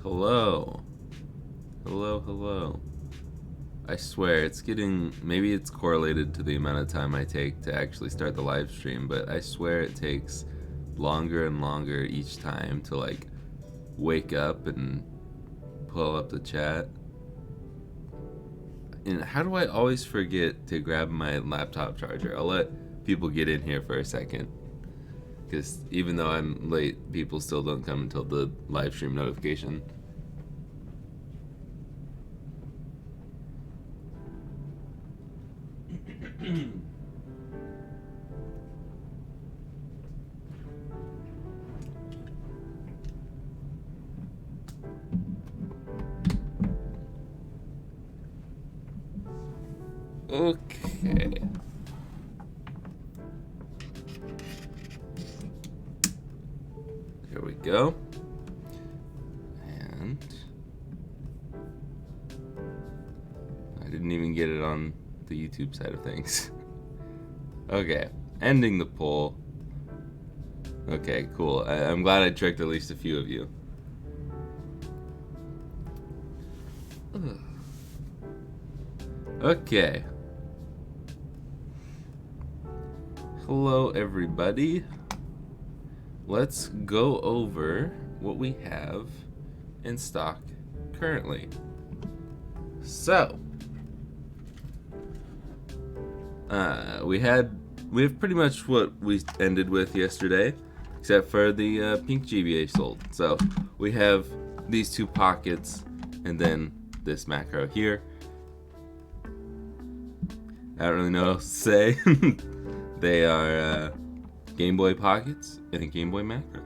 Hello. Hello. I swear, maybe it's correlated to the amount of time I take to actually start the live stream, but I swear it takes longer and longer each time to, wake up and pull up the chat. And how do I always forget to grab my laptop charger? I'll let people get in here for a second. Because even though I'm late, people still don't come until the live stream notification. Okay. Here we go. And I didn't even get it on the YouTube side of things. Okay, ending the poll. Okay, cool. I'm glad I tricked at least a few of you. Okay. Hello, everybody. Let's go over what we have in stock currently. So, we have pretty much what we ended with yesterday, except for the pink GBA sold. So we have these two pockets and then this macro here. I don't really know what else to say. They are Game Boy pockets and a Game Boy macro.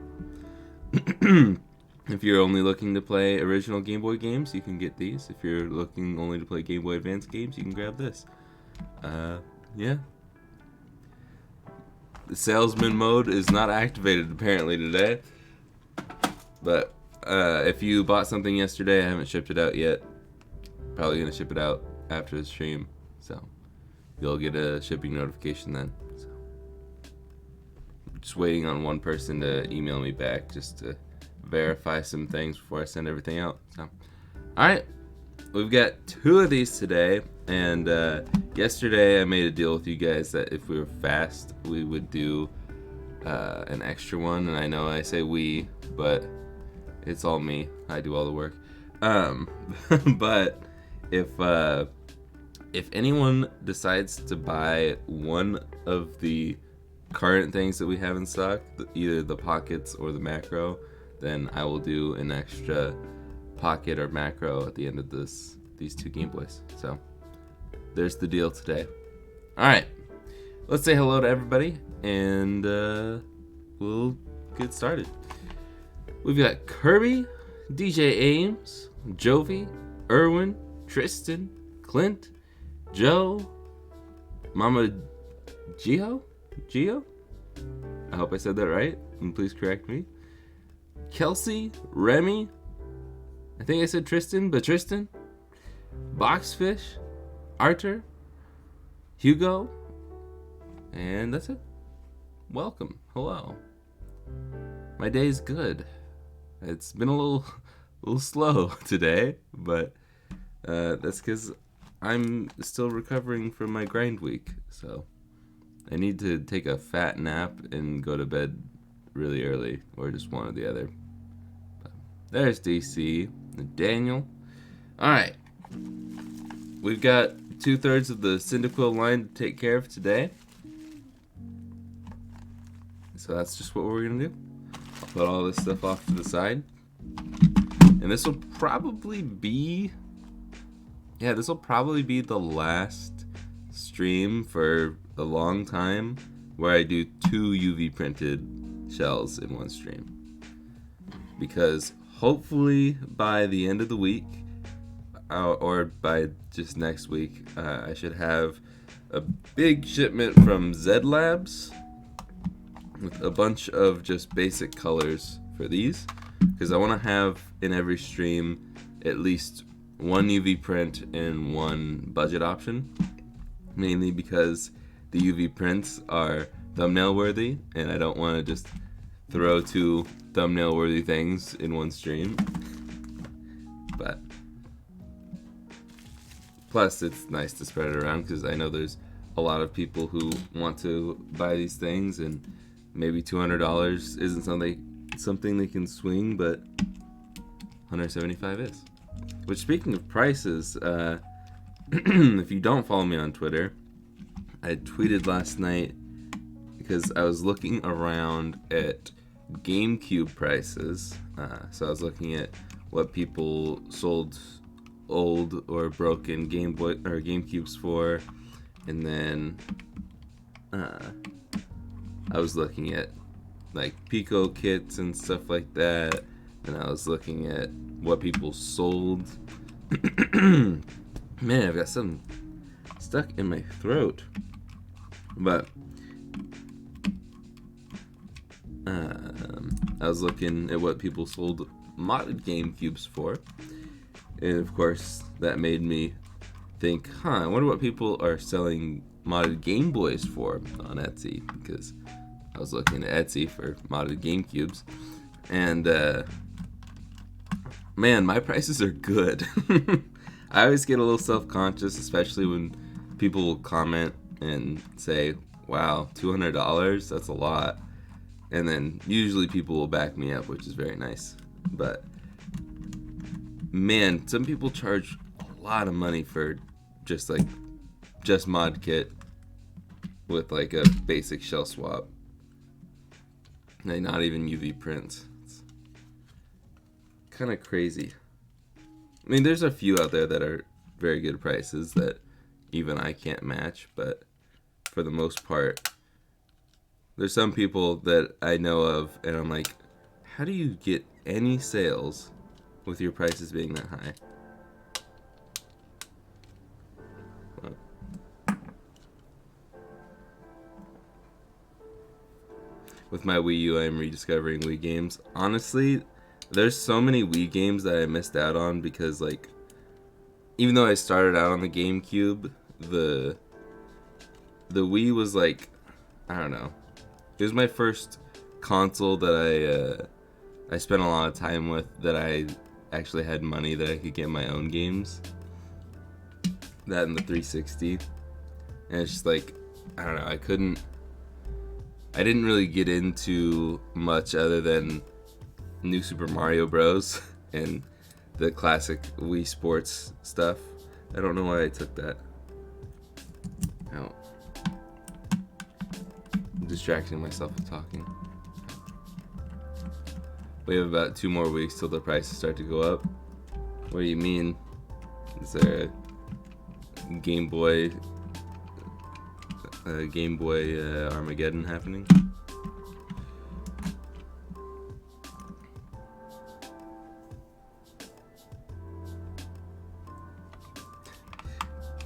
If you're only looking to play original Game Boy games, you can get these. If you're looking only to play Game Boy Advance games, you can grab this. Yeah. The salesman mode is not activated apparently today. But if you bought something yesterday, I haven't shipped it out yet. Probably gonna ship it out after the stream, so you'll get a shipping notification then. So just waiting on one person to email me back just to verify some things before I send everything out. So, alright, we've got two of these today, and yesterday I made a deal with you guys that if we were fast, we would do an extra one, and I know I say we, but it's all me. I do all the work. But if anyone decides to buy one of the current things that we have in stock, either the pockets or the macro, then I will do an extra pocket or macro at the end of these two Game Boys. So there's the deal today. Alright, let's say hello to everybody, and we'll get started. We've got Kirby, DJ Ames, Jovi, Erwin, Tristan, Clint, Joe, Mama Gio? I hope I said that right, and please correct me. Kelsey, Remy, I think I said Tristan, but Tristan, Boxfish, Arthur, Hugo, and that's it. Welcome. Hello. My day's good. It's been a little slow today, but that's because I'm still recovering from my grind week, so I need to take a fat nap and go to bed really early, or just one or the other. But there's DC and Daniel. Alright, we've got 2/3 of the Cyndaquil line to take care of today, so that's just what we're gonna do. I'll put all this stuff off to the side, and this will probably be the last stream for a long time where I do 2 UV printed shells in one stream, because hopefully by the end of the week or by just next week, I should have a big shipment from Z Labs with a bunch of just basic colors for these, because I want to have in every stream at least one UV print and one budget option, mainly because the UV prints are thumbnail worthy, and I don't want to just throw 2 thumbnail worthy things in one stream. But plus, it's nice to spread it around because I know there's a lot of people who want to buy these things, and maybe $200 isn't something they can swing, but $175 is. Which, speaking of prices, if you don't follow me on Twitter, I tweeted last night because I was looking around at GameCube prices. So I was looking at what people sold old or broken Game Boy or GameCubes for, and then I was looking at like Pico kits and stuff like that, and I was looking at what people sold. Man, I've got something stuck in my throat. But I was looking at what people sold modded GameCubes for, and of course that made me think, I wonder what people are selling modded Game Boys for on Etsy, because I was looking at Etsy for modded GameCubes, and man, my prices are good. I always get a little self-conscious, especially when people will comment and say, wow, $200, that's a lot. And then usually people will back me up, which is very nice. But man, some people charge a lot of money for just mod kit with like a basic shell swap. And not even UV prints. It's kind of crazy. I mean, there's a few out there that are very good prices that even I can't match, but for the most part, there's some people that I know of, and I'm like, how do you get any sales with your prices being that high? With my Wii U, I am rediscovering Wii games. Honestly, there's so many Wii games that I missed out on because, like, even though I started out on the GameCube, the Wii was like, I don't know. It was my first console that I spent a lot of time with, that I actually had money that I could get my own games. That and the 360. And it's just like, I don't know, I didn't really get into much other than New Super Mario Bros. And the classic Wii Sports stuff. I don't know why I took that out. I'm distracting myself with talking. We have about 2 more weeks till the prices start to go up. What do you mean? Is there a Game Boy Armageddon happening?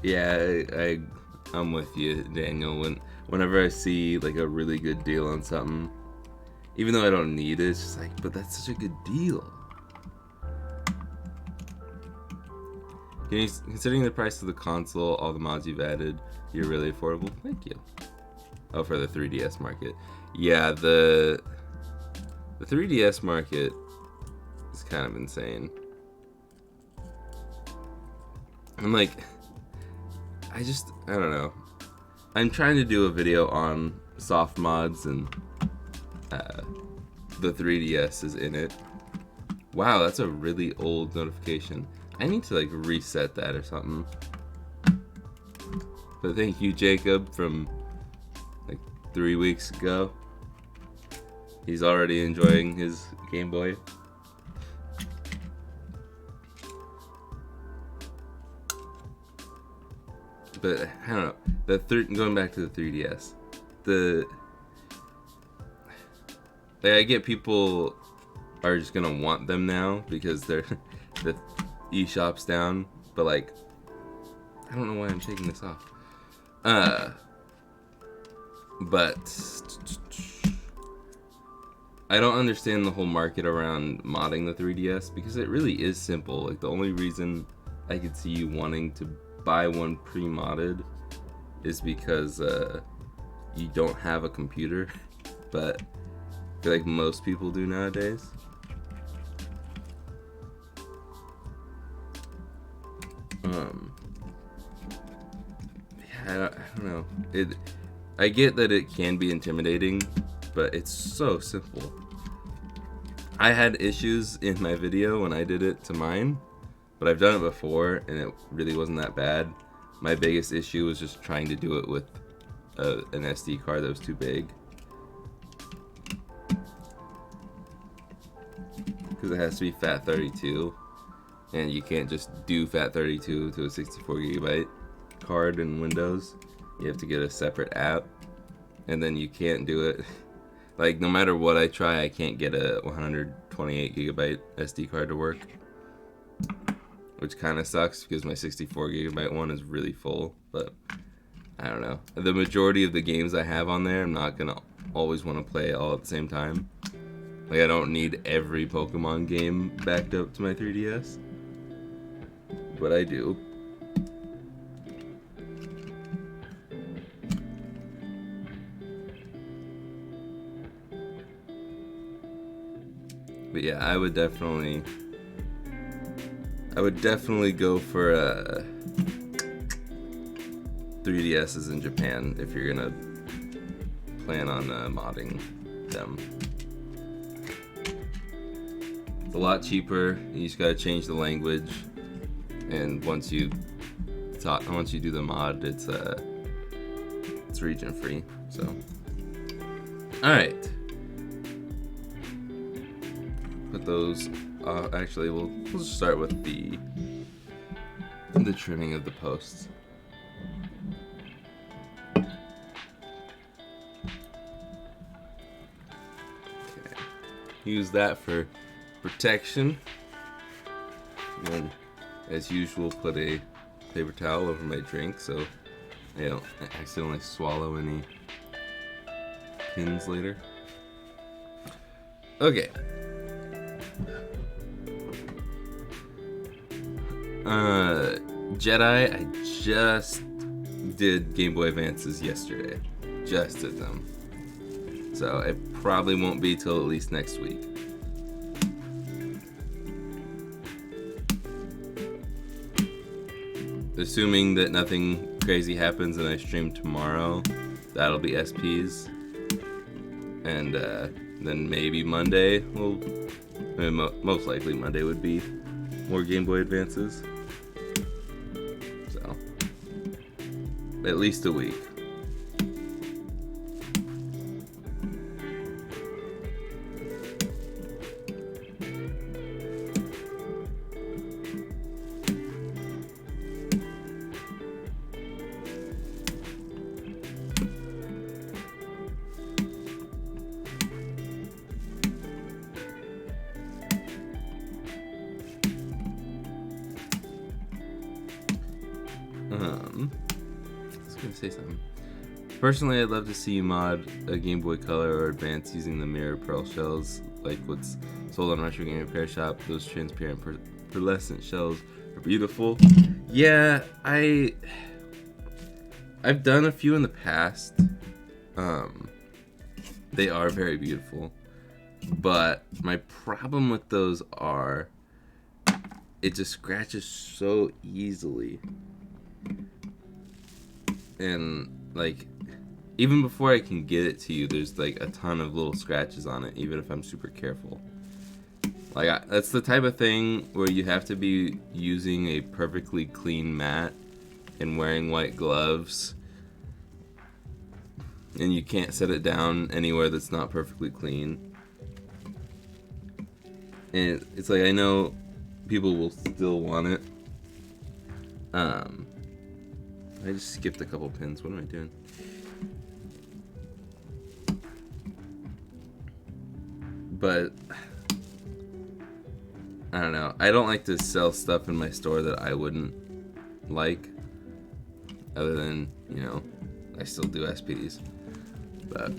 Yeah, I'm with you, Daniel. Whenever I see like a really good deal on something, even though I don't need it, it's just like, but that's such a good deal. Considering the price of the console, all the mods you've added, you're really affordable. Thank you. Oh, for the 3DS market. Yeah, the 3DS market is kind of insane. I'm like, I don't know. I'm trying to do a video on soft mods, and the 3DS is in it. Wow, that's a really old notification. I need to like reset that or something. But thank you, Jacob, from like 3 weeks ago. He's already enjoying his Game Boy. But I don't know. Going back to the 3DS, I get people are just gonna want them now because the eShop's down. But like, I don't know why I'm taking this off. But I don't understand the whole market around modding the 3DS because it really is simple. Like, the only reason I could see you wanting to buy one pre-modded is because you don't have a computer, but I feel like most people do nowadays. Um, yeah, I don't know. I get that it can be intimidating, but it's so simple. I had issues in my video when I did it to mine, but I've done it before and it really wasn't that bad. My biggest issue was just trying to do it with an SD card that was too big. Because it has to be FAT32, and you can't just do FAT32 to a 64 gigabyte card in Windows. You have to get a separate app, and then you can't do it. Like, no matter what I try, I can't get a 128 gigabyte SD card to work, which kind of sucks because my 64 gigabyte one is really full. But I don't know. The majority of the games I have on there, I'm not gonna always want to play all at the same time. Like, I don't need every Pokemon game backed up to my 3DS, but I do. But yeah, I would definitely go for 3DSs in Japan if you're gonna plan on modding them. It's a lot cheaper. You just gotta change the language, and once you do the mod, it's region free. So, all right. Put those. Actually, we'll just start with the trimming of the posts. Okay. Use that for protection. And then, as usual, put a paper towel over my drink so I don't accidentally swallow any pins later. Okay. Jedi, I just did Game Boy Advances yesterday. Just did them. So it probably won't be till at least next week. Assuming that nothing crazy happens and I stream tomorrow, that'll be SPs. And then maybe Monday, most likely Monday would be more Game Boy Advances. So, at least a week. I was gonna say something. Personally, I'd love to see you mod a Game Boy Color or Advance using the mirror pearl shells, like what's sold on Retro Game Repair Shop. Those transparent pearlescent shells are beautiful. Yeah, I've done a few in the past. They are very beautiful, but my problem with those are it just scratches so easily. And like, even before I can get it to you, there's like a ton of little scratches on it, even if I'm super careful. Like, that's the type of thing where you have to be using a perfectly clean mat and wearing white gloves, and you can't set it down anywhere that's not perfectly clean. And it's like, I know people will still want it. I just skipped a couple pins. What am I doing? But I don't know. I don't like to sell stuff in my store that I wouldn't like. Other than, you know, I still do SPs. But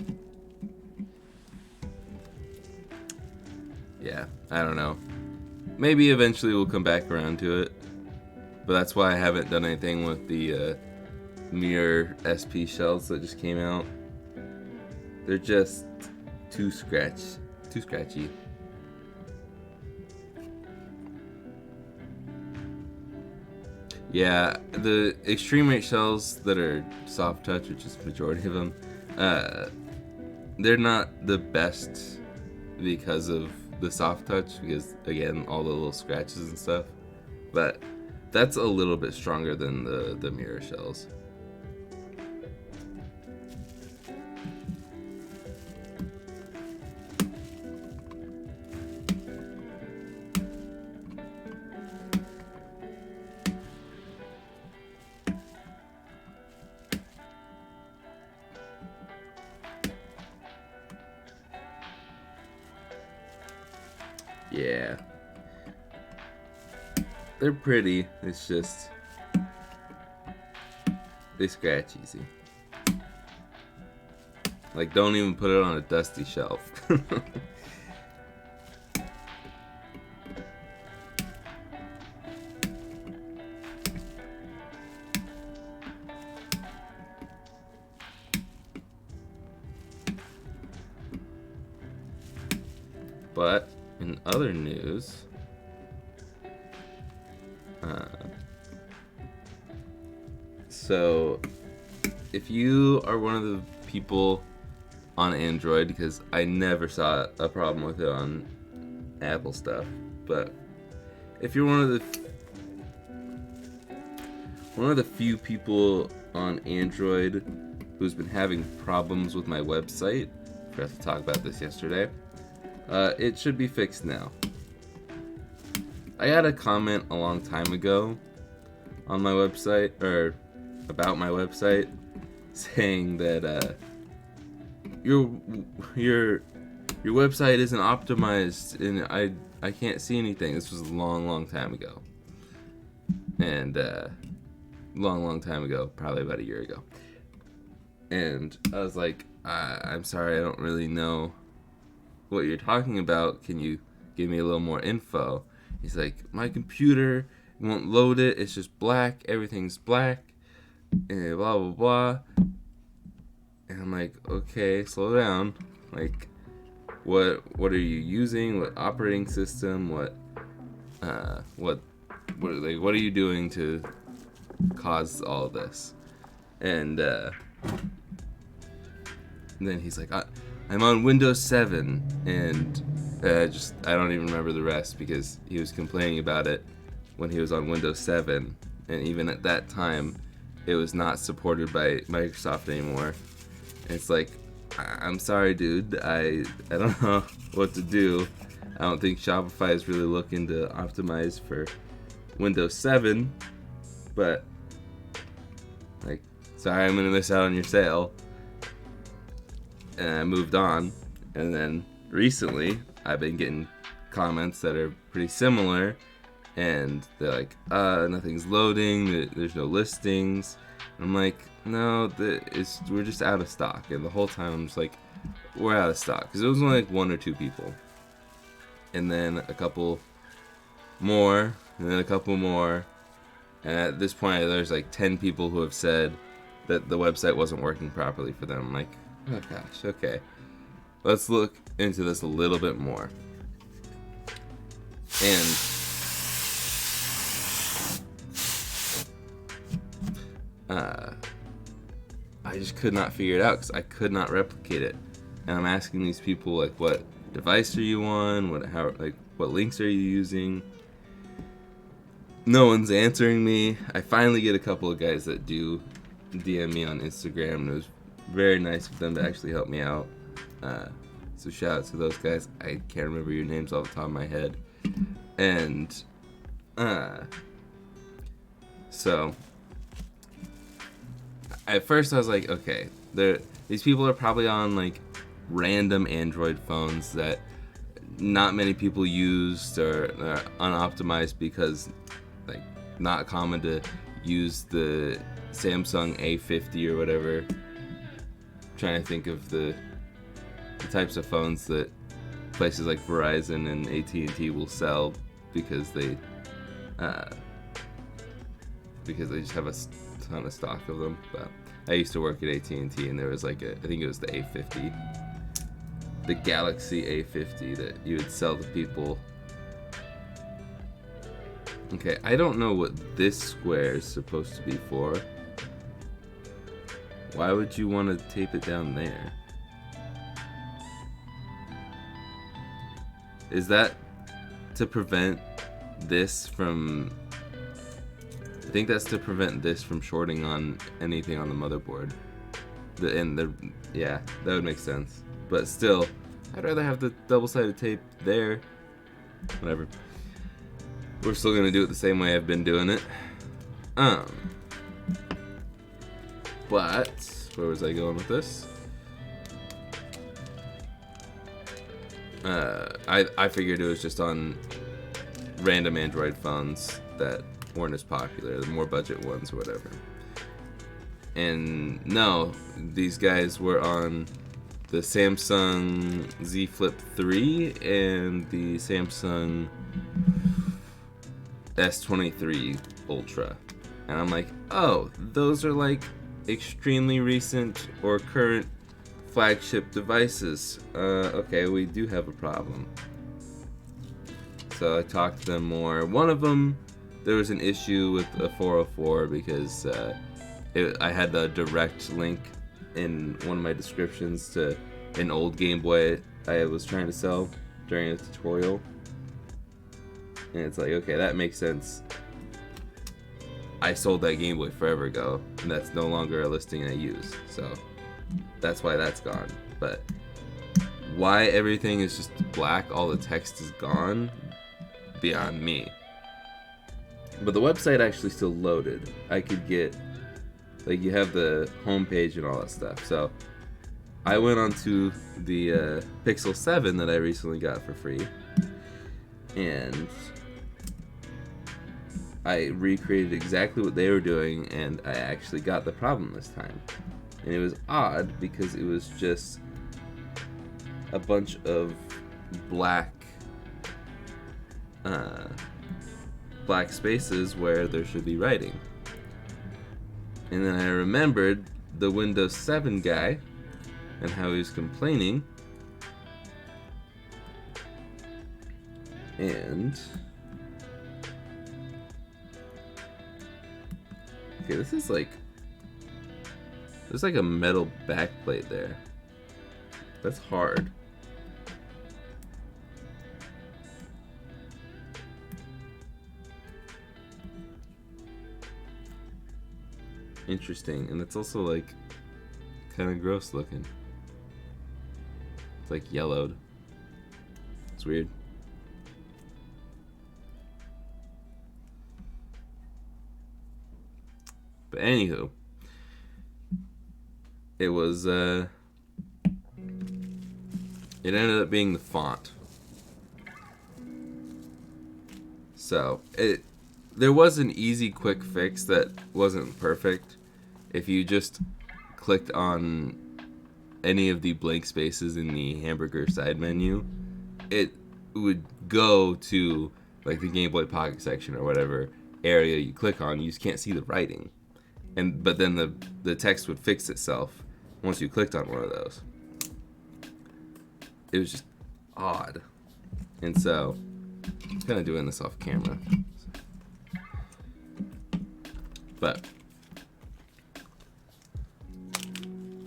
yeah, I don't know. Maybe eventually we'll come back around to it. But that's why I haven't done anything with the mirror SP shells that just came out. They're just too scratchy. Yeah, the extreme rate shells that are soft touch, which is the majority of them, they're not the best because of the soft touch, because again, all the little scratches and stuff. But that's a little bit stronger than the mirror shells. Yeah. They're pretty, it's just they scratch easy. Like, don't even put it on a dusty shelf. But in other news, so if you are one of the people on Android, because I never saw a problem with it on Apple stuff, but if you're one of the few people on Android who's been having problems with my website, I forgot to talk about this yesterday, it should be fixed now. I had a comment a long time ago on my website, or about my website, saying that your website isn't optimized, and I can't see anything. This was a long time ago, and long time ago, probably about a year ago. And I was like, I'm sorry, I don't really know what you're talking about. Can you give me a little more info? He's like, my computer won't load it. It's just black. Everything's black. And blah, blah, blah. And I'm like, okay, slow down. Like, what are you using? What operating system? What are you doing to cause all of this? And then he's like, I'm on Windows 7, and I don't even remember the rest, because he was complaining about it when he was on Windows 7, and even at that time, it was not supported by Microsoft anymore. And it's like, I'm sorry, dude, I don't know what to do. I don't think Shopify is really looking to optimize for Windows 7, but, like, sorry, I'm gonna miss out on your sale. And I moved on, and then recently I've been getting comments that are pretty similar, and they're like, nothing's loading, there's no listings. And I'm like, no, we're just out of stock. And the whole time I'm just like, we're out of stock, because it was only like one or two people, and then a couple more, and then a couple more, and at this point there's like 10 people who have said that the website wasn't working properly for them. I'm like, oh gosh, okay. Let's look into this a little bit more. And I just could not figure it out, because I could not replicate it. And I'm asking these people, like, what device are you on? What links are you using? No one's answering me. I finally get a couple of guys that do DM me on Instagram, and it was very nice of them to actually help me out. So shout out to those guys. I can't remember your names off the top of my head. And so at first I was like, okay, these people are probably on like random Android phones that not many people used, or are unoptimized, because like not common to use the Samsung A50 or whatever. Trying to think of the types of phones that places like Verizon and AT&T will sell, because they just have a ton of stock of them. But I used to work at AT&T, and there was like I think it was the A50, the Galaxy A50, that you would sell to people Okay, I don't know what this square is supposed to be for. Why would you want to tape it down there? Is that to prevent this from... I think that's to prevent this from shorting on anything on the motherboard. Yeah, that would make sense. But still, I'd rather have the double-sided tape there. Whatever. We're still gonna do it the same way I've been doing it. But where was I going with this? I figured it was just on random Android phones that weren't as popular, the more budget ones or whatever. And no, these guys were on the Samsung Z Flip 3 and the Samsung S23 Ultra. And I'm like, oh, those are like extremely recent or current flagship devices. Okay, we do have a problem. So I talked to them more. One of them, there was an issue with a 404 because I had a direct link in one of my descriptions to an old Game Boy I was trying to sell during a tutorial. And it's like, okay, that makes sense. I sold that Game Boy forever ago, and that's no longer a listing I use. So that's why that's gone. But why everything is just black, all the text is gone, beyond me. But the website actually still loaded. I could get, like, you have the home page and all that stuff. So I went onto the Pixel 7 that I recently got for free, and I recreated exactly what they were doing, and I actually got the problem this time. And it was odd because it was just a bunch of black spaces where there should be writing. And then I remembered the Windows 7 guy and how he was complaining. And okay, this is like, there's like a metal backplate there. That's hard. Interesting, and it's also like kind of gross looking. It's like yellowed. It's weird. But anywho, it was it ended up being the font. So there was an easy quick fix that wasn't perfect. If you just clicked on any of the blank spaces in the hamburger side menu, it would go to like the Game Boy Pocket section or whatever area you click on. You just can't see the writing. But then the text would fix itself once you clicked on one of those. It was just odd. And so, I'm kind of doing this off camera. But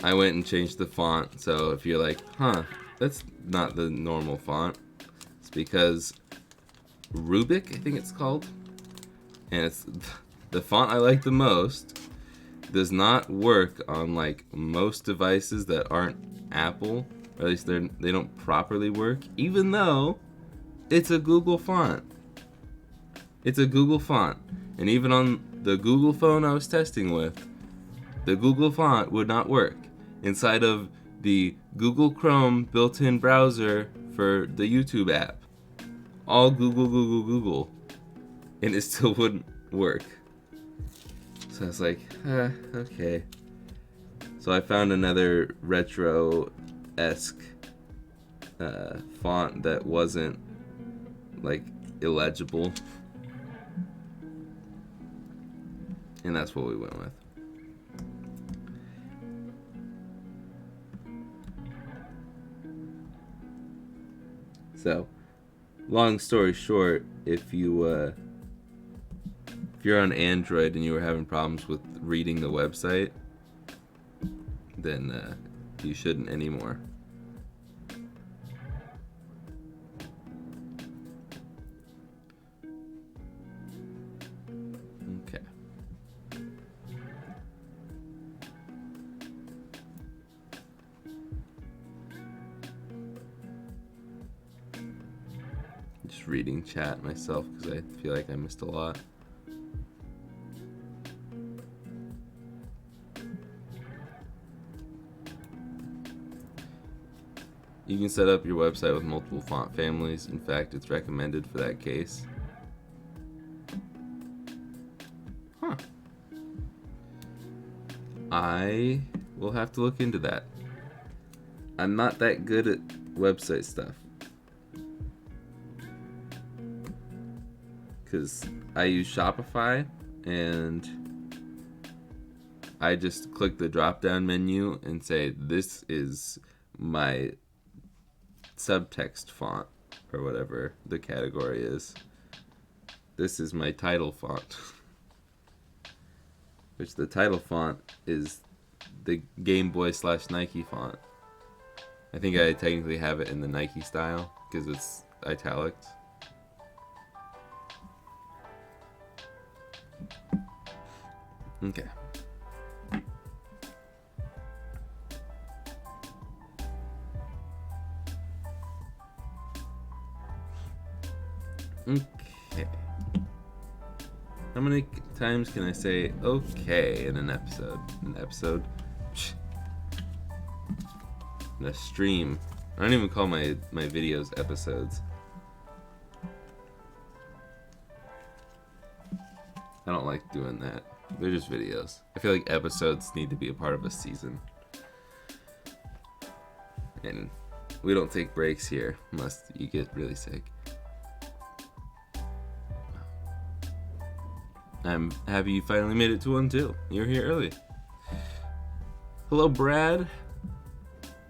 I went and changed the font. So if you're like, huh, that's not the normal font, it's because Rubik, I think it's called, and it's the font I like the most, does not work on like most devices that aren't Apple, or at least they don't properly work, even though it's a Google font. It's a Google font, and even on the Google phone I was testing with, the Google font would not work inside of the Google Chrome built-in browser for the YouTube app. All Google, and it still wouldn't work. So I was like, okay. So I found another retro-esque font that wasn't like illegible, and that's what we went with. So, long story short, if you if you're on Android and you were having problems with reading the website, then you shouldn't anymore. Okay. Just reading chat myself because I feel like I missed a lot. You can set up your website with multiple font families. In fact, it's recommended for that case. Huh. I will have to look into that. I'm not that good at website stuff. Because I use Shopify and I just click the drop down menu and say, this is my subtext font, or whatever the category is. This is my title font. Which the title font is the Game Boy / Nike font. I think I technically have it in the Nike style because it's italics. Okay. Okay. How many times can I say okay in an episode? In a stream. I don't even call my videos episodes. I don't like doing that. They're just videos. I feel like episodes need to be a part of a season. And we don't take breaks here unless you get really sick. I'm happy you finally made it to 1 too. You're here early. Hello, Brad.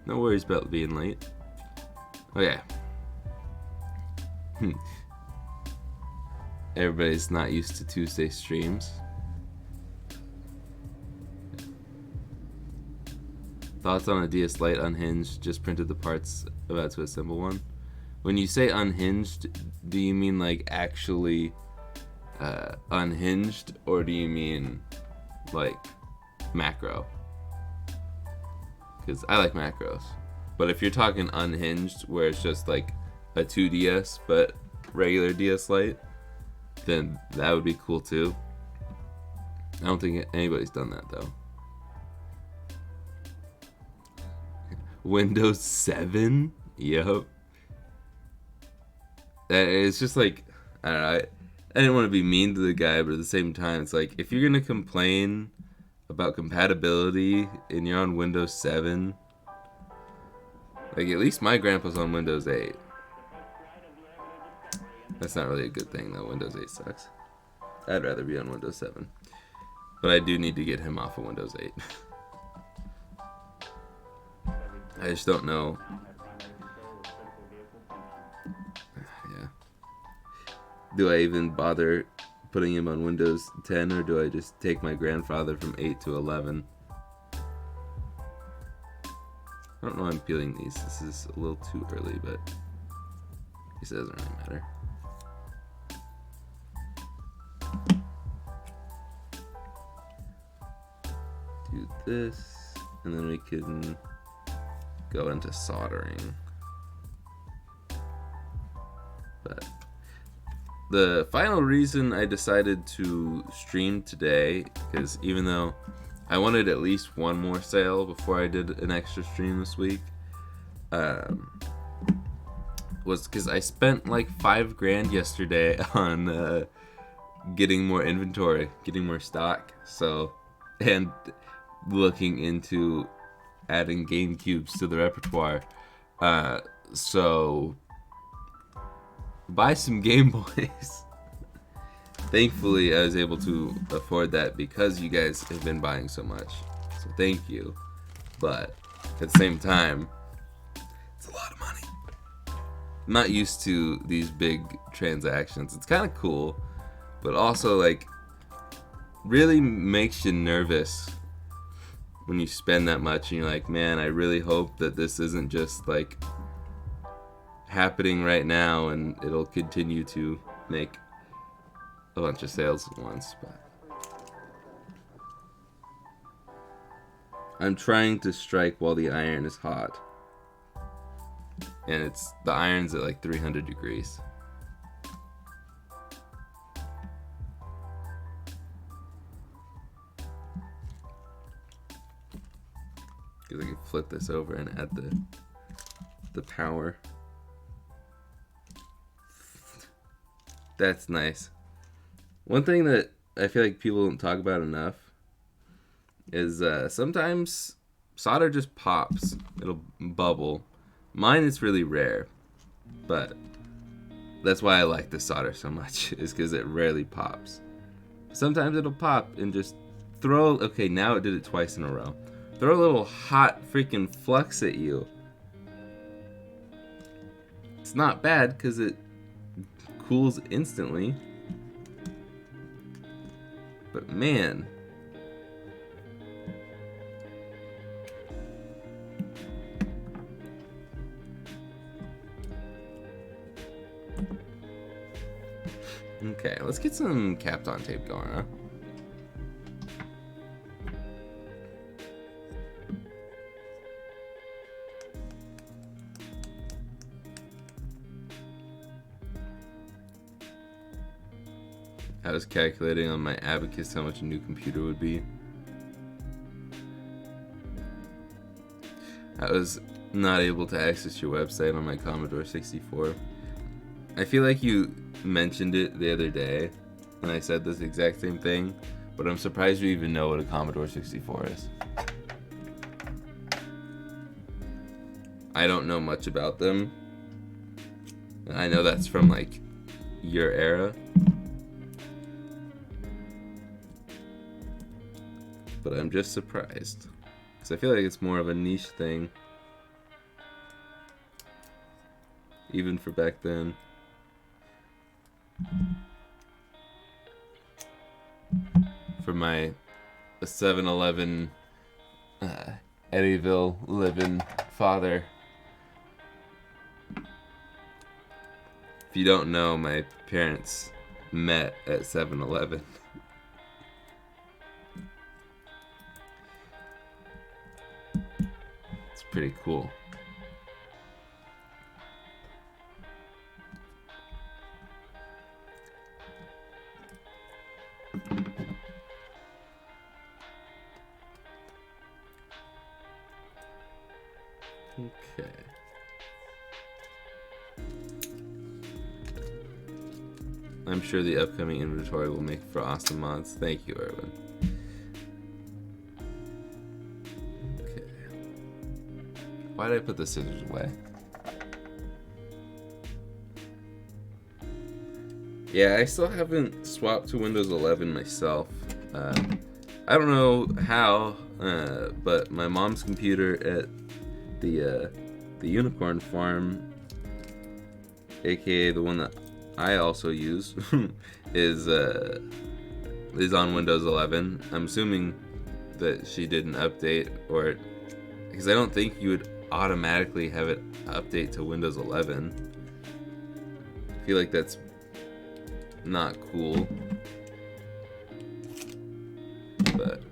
No worries about being late. Okay. Everybody's not used to Tuesday streams. Thoughts on a DS Lite unhinged? Just printed the parts, about to assemble one. When you say unhinged, do you mean like actually unhinged, or do you mean like macro? Because I like macros. But if you're talking unhinged, where it's just like a 2DS but regular DS Lite, then that would be cool too. I don't think anybody's done that though. Windows 7? Yup. It's just like, I don't know, I didn't want to be mean to the guy, but at the same time, it's like, if you're going to complain about compatibility and you're on Windows 7, like, at least my grandpa's on Windows 8. That's not really a good thing, though. Windows 8 sucks. I'd rather be on Windows 7. But I do need to get him off of Windows 8. I just don't know. Yeah. Do I even bother putting him on Windows 10, or do I just take my grandfather from 8 to 11? I don't know why I'm peeling these. This is a little too early, but I guess it doesn't really matter. Do this, and then we can go into soldering. But the final reason I decided to stream today, because even though I wanted at least one more sale before I did an extra stream this week, was because I spent like $5,000 yesterday on getting more inventory, getting more stock, so, and looking into adding GameCubes to the repertoire. So buy some Game Boys. Thankfully, I was able to afford that because you guys have been buying so much. So thank you. But at the same time, it's a lot of money. I'm not used to these big transactions. It's kind of cool, but also like really makes you nervous when you spend that much and you're like, man, I really hope that this isn't just like happening right now and it'll continue to make a bunch of sales at once. But I'm trying to strike while the iron is hot, and the iron's at like 300 degrees. Because I can flip this over and add the power. That's nice. One thing that I feel like people don't talk about enough is sometimes solder just pops. It'll bubble. Mine is really rare, but that's why I like the solder so much, is because it rarely pops. Sometimes it'll pop and just throw... Okay, now it did it twice in a row. Throw a little hot freaking flux at you. It's not bad because it cools instantly. But man. Okay, let's get some Kapton tape going, huh? I was calculating on my Abacus how much a new computer would be. I was not able to access your website on my Commodore 64. I feel like you mentioned it the other day, and I said this exact same thing, but I'm surprised you even know what a Commodore 64 is. I don't know much about them. I know that's from like your era. But I'm just surprised, because I feel like it's more of a niche thing, even for back then. For my 7-Eleven Eddyville living father. If you don't know, my parents met at 7-Eleven. Pretty cool. Okay. I'm sure the upcoming inventory will make for awesome mods. Thank you, Erwin. Why did I put the scissors away? Yeah, I still haven't swapped to Windows 11 myself. I don't know how, but my mom's computer at the Unicorn Farm, aka the one that I also use, is on Windows 11. I'm assuming that she did an update, or because I don't think you would automatically have it update to Windows 11. I feel like that's not cool. But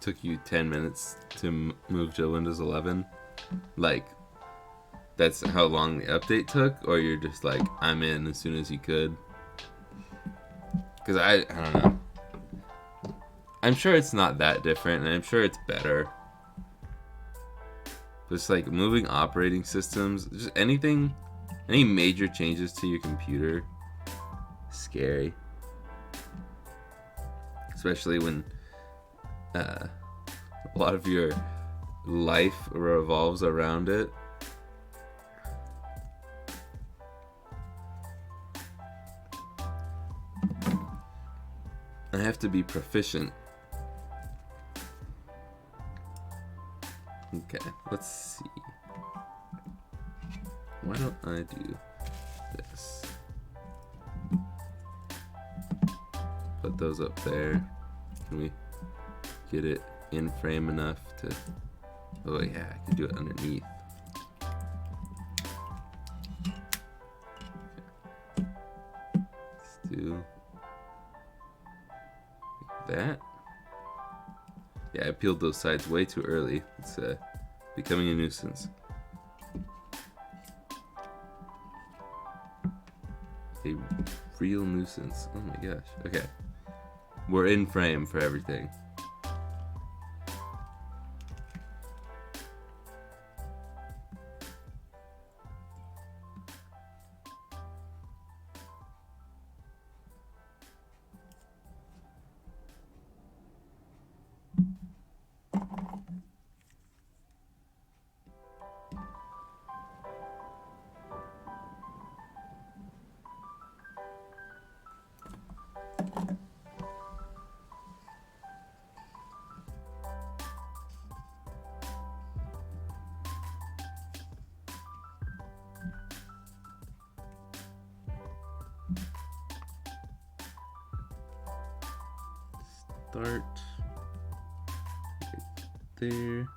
took you 10 minutes to move to Windows 11? Like, that's how long the update took? Or you're just like, I'm in as soon as you could? Because I don't know. I'm sure it's not that different, and I'm sure it's better. But it's like moving operating systems, just anything, any major changes to your computer, scary. Especially when a lot of your life revolves around it. I have to be proficient. Okay, let's see. Why don't I do this? Put those up there. Can we get it in frame enough to... Oh yeah, I can do it underneath. Let's do that. Yeah, I peeled those sides way too early. It's becoming a nuisance. A real nuisance. Oh my gosh. Okay. We're in frame for everything. Start right there.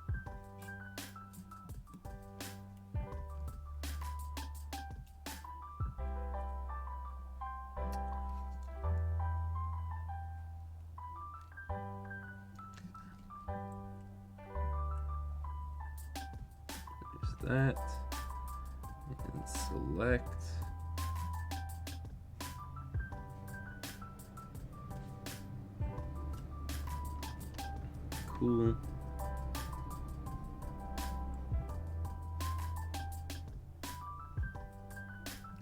There's that. And select. Cool.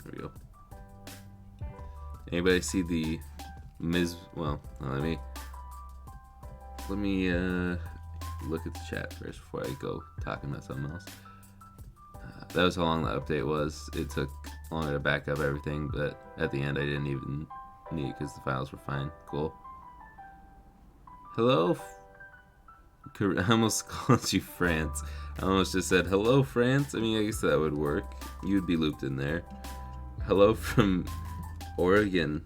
There we go. Anybody see the well, let me look at the chat first before I go talking about something else. That was how long the update was. It took longer to back up everything, but at the end I didn't even need it because the files were fine. Cool. Hello. I almost called you France. I almost just said hello, France. I mean, I guess that would work. You'd be looped in there. Hello from Oregon.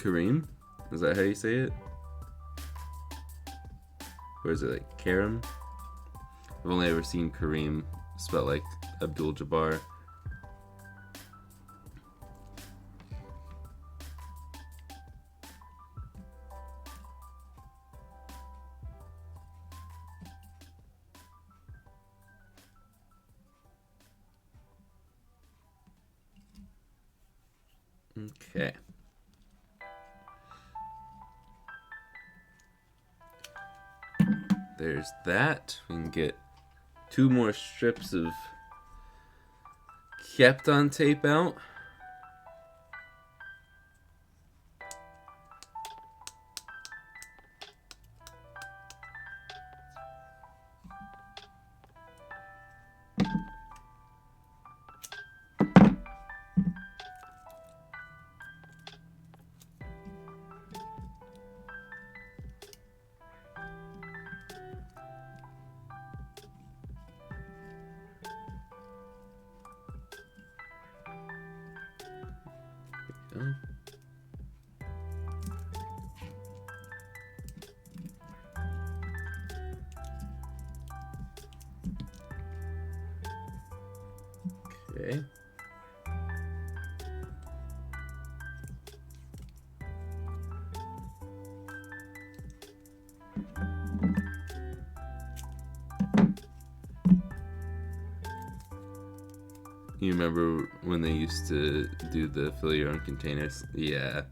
Kareem? Is that how you say it? Or is it like Karim? I've only ever seen Kareem spelled like Abdul Jabbar. Okay. There's that. We can get 2 more strips of Kapton tape out. Okay. You remember when they used to do the fill your own containers? Yeah.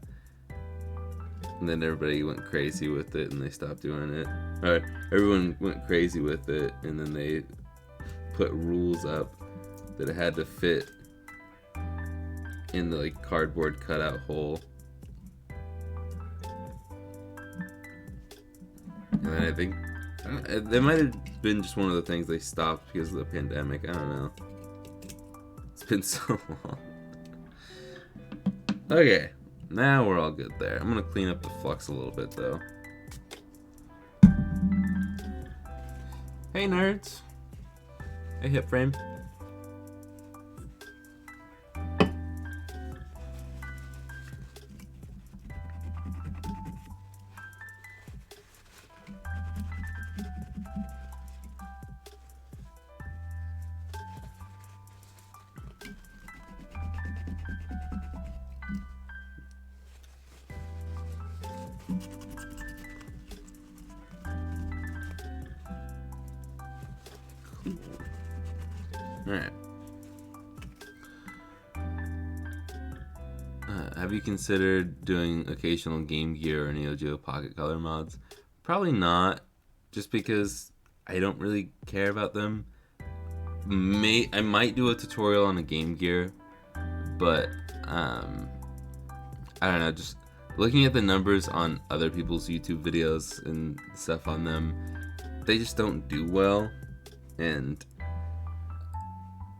And then everybody went crazy with it and they stopped doing it. Or everyone went crazy with it and then they put rules up that it had to fit in the like cardboard cutout hole. And then I think it might have been just one of the things they stopped because of the pandemic. I don't know. It's been so long. Okay, now we're all good there. I'm gonna clean up the flux a little bit though. Hey nerds. Hey hip frame. Alright. Have you considered doing occasional Game Gear or Neo Geo Pocket Color mods? Probably not, just because I don't really care about them. I might do a tutorial on a Game Gear, but I don't know, just looking at the numbers on other people's YouTube videos and stuff on them, they just don't do well, and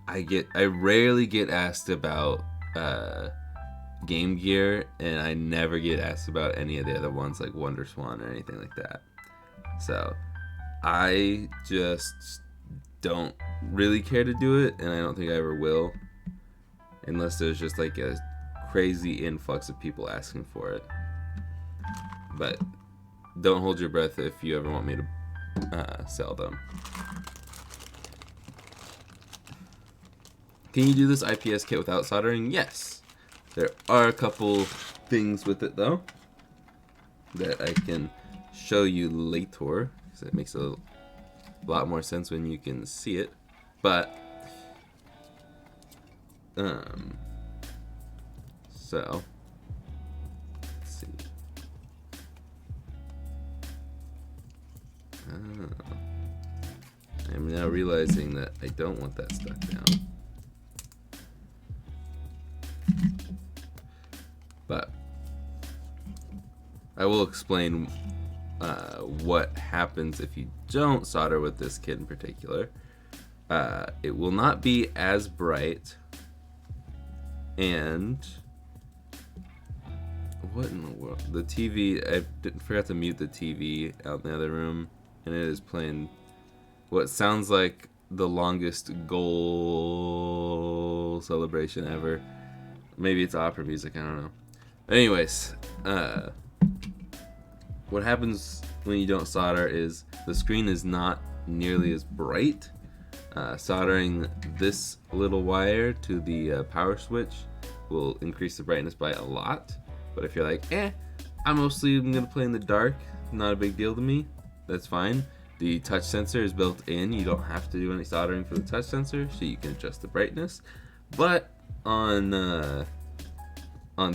I rarely get asked about Game Gear, and I never get asked about any of the other ones like Wonder Swan or anything like that. So I just don't really care to do it, and I don't think I ever will, unless there's just like a crazy influx of people asking for it. But don't hold your breath if you ever want me to sell them. Can you do this IPS kit without soldering? Yes. There are a couple things with it though that I can show you later, because it makes a lot more sense when you can see it. But so let's see. I'm now realizing that I don't want that stuck down. But I will explain what happens if you don't solder with this kit in particular. It will not be as bright, and what in the world? The TV, forgot to mute the TV out in the other room, and it is playing what sounds like the longest goal celebration ever. Maybe it's opera music, I don't know. Anyways, what happens when you don't solder is the screen is not nearly as bright. Soldering this little wire to the power switch will increase the brightness by a lot. But if you're like, I'm mostly gonna play in the dark, not a big deal to me, that's fine. The touch sensor is built in. You don't have to do any soldering for the touch sensor, so you can adjust the brightness. But on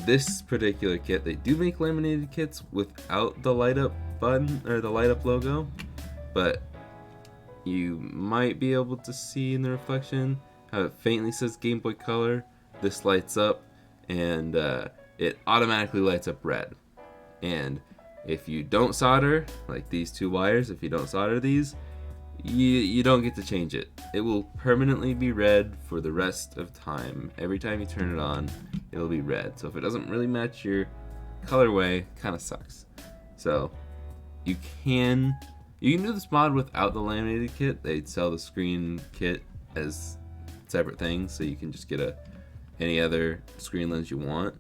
this particular kit, they do make laminated kits without the light up button or the light up logo, but you might be able to see in the reflection how it faintly says Game Boy Color. This lights up, and it automatically lights up red. And if you don't solder, like these two wires, if you don't solder these, you don't get to change it. It will permanently be red for the rest of time. Every time you turn it on, it'll be red. So if it doesn't really match your colorway, kind of sucks. So you can do this mod without the laminated kit. They sell the screen kit as separate things, so you can just get any other screen lens you want,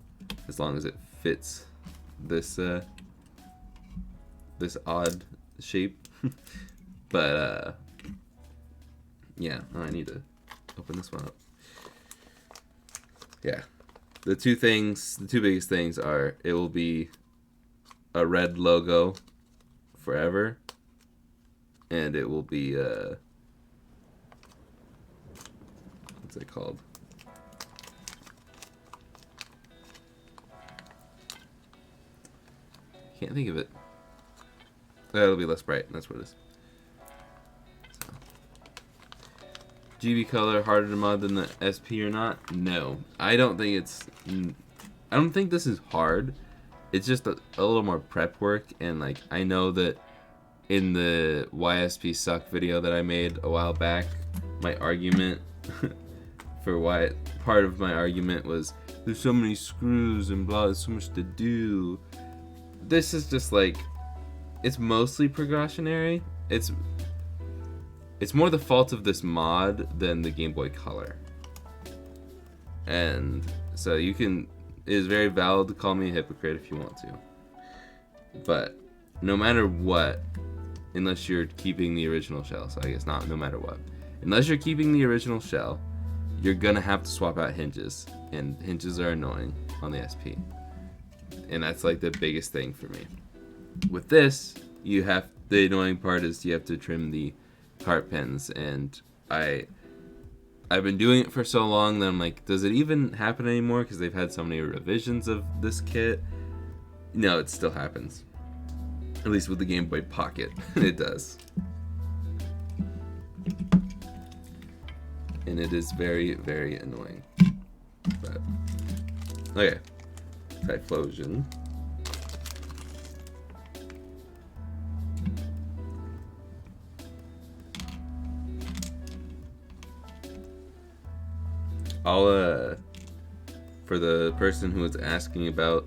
as long as it fits this this odd shape. But yeah, I need to open this one up. Yeah, the two biggest things are, it will be a red logo forever, and it will be what's it called? Can't think of it. It'll be less bright. That's what it is. So. GB color harder to mod than the SP or not? No, I don't think it's. I don't think this is hard. It's just a little more prep work, and like I know that in the YSP suck video that I made a while back, my argument for why, part of my argument was there's so many screws and blah, there's so much to do. This is just like, it's mostly progressionary. It's more the fault of this mod than the Game Boy Color. And so it is very valid to call me a hypocrite if you want to. But no matter what, unless you're keeping the original shell, so I guess not no matter what. Unless you're keeping the original shell, you're gonna have to swap out hinges. And hinges are annoying on the SP. And that's like the biggest thing for me. With this, the annoying part is you have to trim the cart pins, and I've been doing it for so long that I'm like, does it even happen anymore? Because they've had so many revisions of this kit. No, it still happens. At least with the Game Boy Pocket, it does. And it is very, very annoying. But okay, Typhlosion. For the person who was asking about,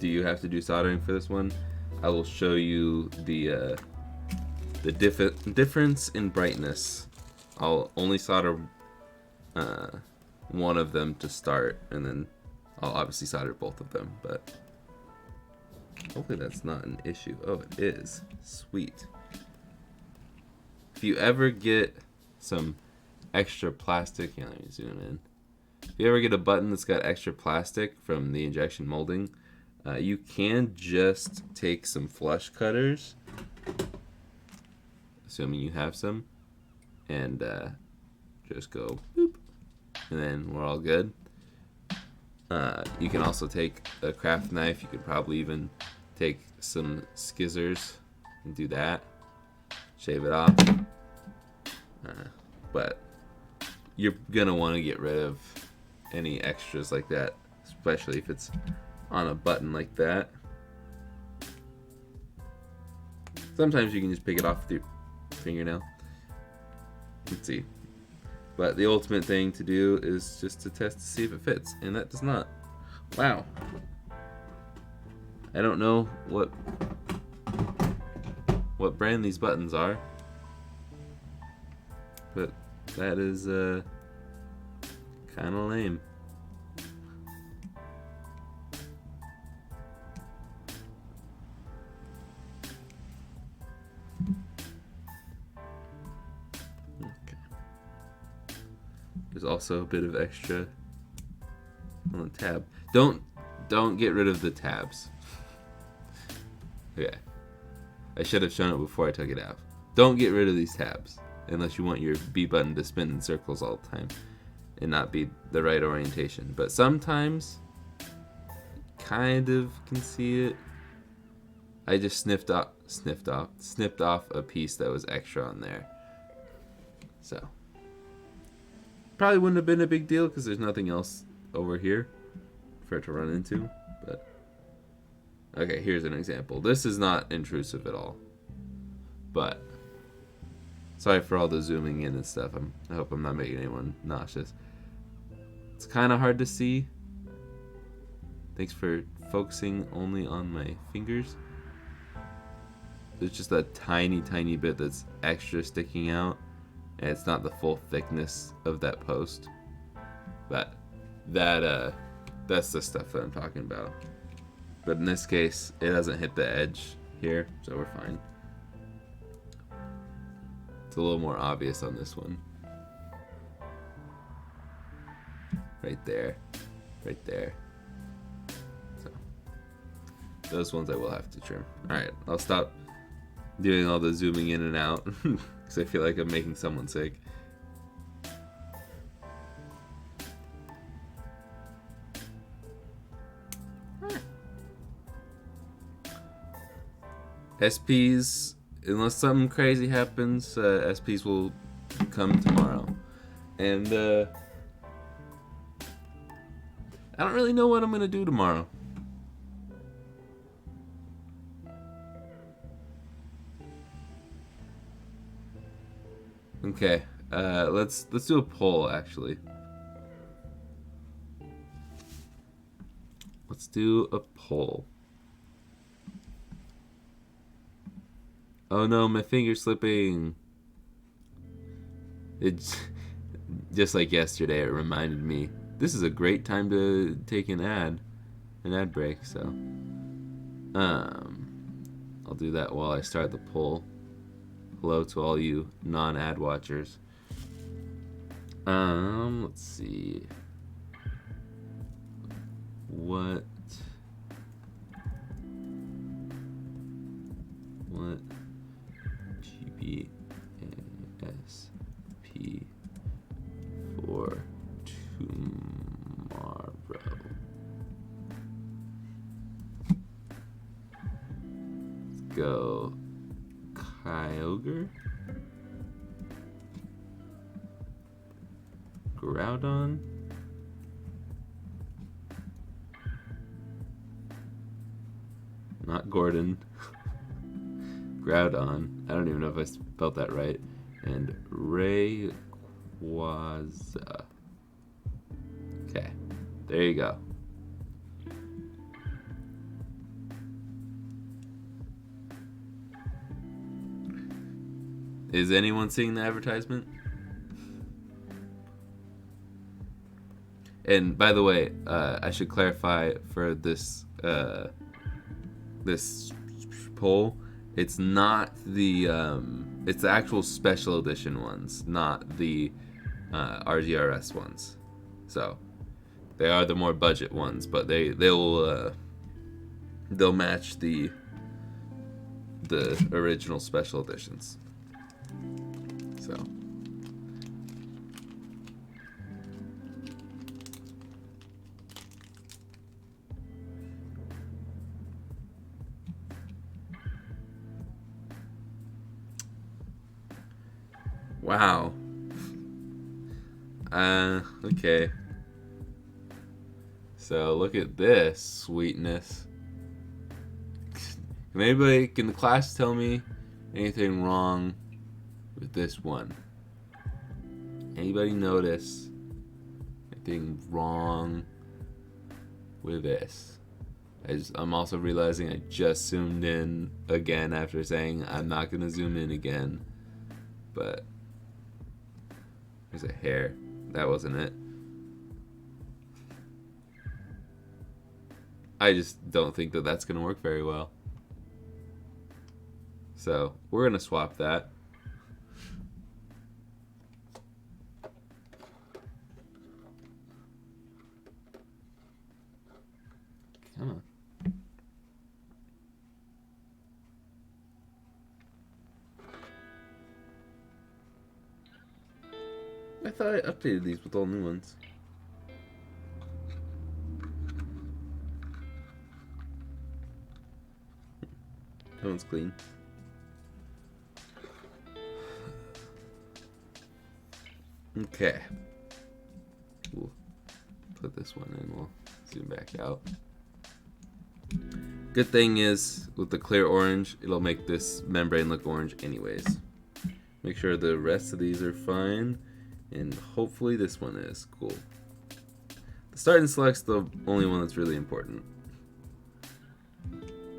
do you have to do soldering for this one? I will show you the difference in brightness. I'll only solder one of them to start, and then I'll obviously solder both of them, but hopefully that's not an issue. Oh, it is. Sweet. If you ever get some extra plastic, yeah, let me zoom in. If you ever get a button that's got extra plastic from the injection molding, you can just take some flush cutters, assuming you have some, and just go boop, and then we're all good. You can also take a craft knife. You could probably even take some scissors and do that, shave it off, but you're gonna want to get rid of any extras like that, especially if it's on a button like that. Sometimes you can just pick it off with your fingernail. Let's see. But the ultimate thing to do is just to test to see if it fits, and that does not. Wow. I don't know what brand these buttons are, but that is kind of lame. Okay. There's also a bit of extra on the tab. Don't get rid of the tabs. Okay. I should have shown it before I took it out. Don't get rid of these tabs unless you want your B button to spin in circles all the time and not be the right orientation. But sometimes kind of can see it. I just snipped off a piece that was extra on there. So probably wouldn't have been a big deal because there's nothing else over here for it to run into. But okay, here's an example. This is not intrusive at all, but sorry for all the zooming in and stuff. I hope I'm not making anyone nauseous. It's kind of hard to see. Thanks for focusing only on my fingers. There's just a tiny, tiny bit that's extra sticking out, and it's not the full thickness of that post. But that's the stuff that I'm talking about. But in this case, it doesn't hit the edge here, so we're fine. It's a little more obvious on this one. Right there. Right there. So those ones I will have to trim. Alright, I'll stop doing all the zooming in and out because I feel like I'm making someone sick. SPs, unless something crazy happens, SPs will come tomorrow. And I don't really know what I'm going to do tomorrow. Okay. Let's do a poll actually. Let's do a poll. Oh no, my finger's slipping. It's just like yesterday. It reminded me this is a great time to take an ad break. So, I'll do that while I start the poll. Hello to all you non-ad watchers. Let's see. What GBSP for tomorrow? Let's go Kyogre, Groudon, not Gordon, Groudon, I don't even know if I spelled that right, and Rayquaza. Okay, there you go. Is anyone seeing the advertisement? And by the way, I should clarify for this this poll, it's not the it's the actual special edition ones, not the RGRS ones. So they are the more budget ones, but they'll match the original special editions. So wow. Okay. So look at this sweetness. Can anybody in the class tell me anything wrong with this one? Anybody notice anything wrong with this? I'm also realizing I just zoomed in again after saying I'm not going to zoom in again. But there's a hair. That wasn't it. I just don't think that that's going to work very well. So we're going to swap that. Come on. I thought I updated these with all new ones. That one's clean. Okay. We'll put this one in. We'll zoom back out. Good thing is, with the clear orange, it'll make this membrane look orange anyways. Make sure the rest of these are fine, and hopefully this one is cool. The start and select's the only one that's really important,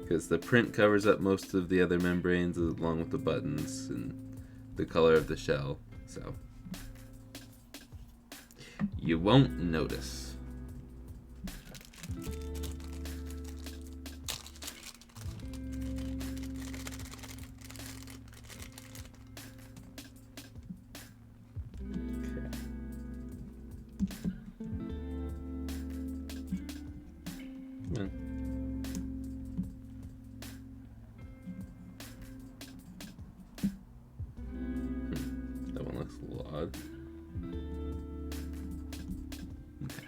because the print covers up most of the other membranes along with the buttons and the color of the shell, so you won't notice. That one looks a little odd. Okay.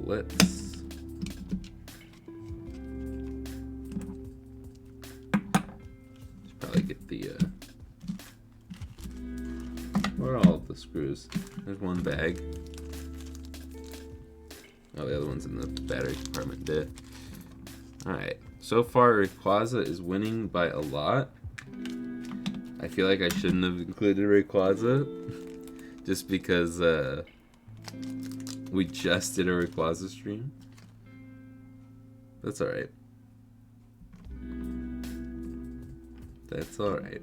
Let's probably get the where are all the screws? There's one bag. Oh, the other one's in the battery compartment. Duh. Alright. So far, Rayquaza is winning by a lot. I feel like I shouldn't have included Rayquaza. Just because we just did a Rayquaza stream. That's alright. That's alright.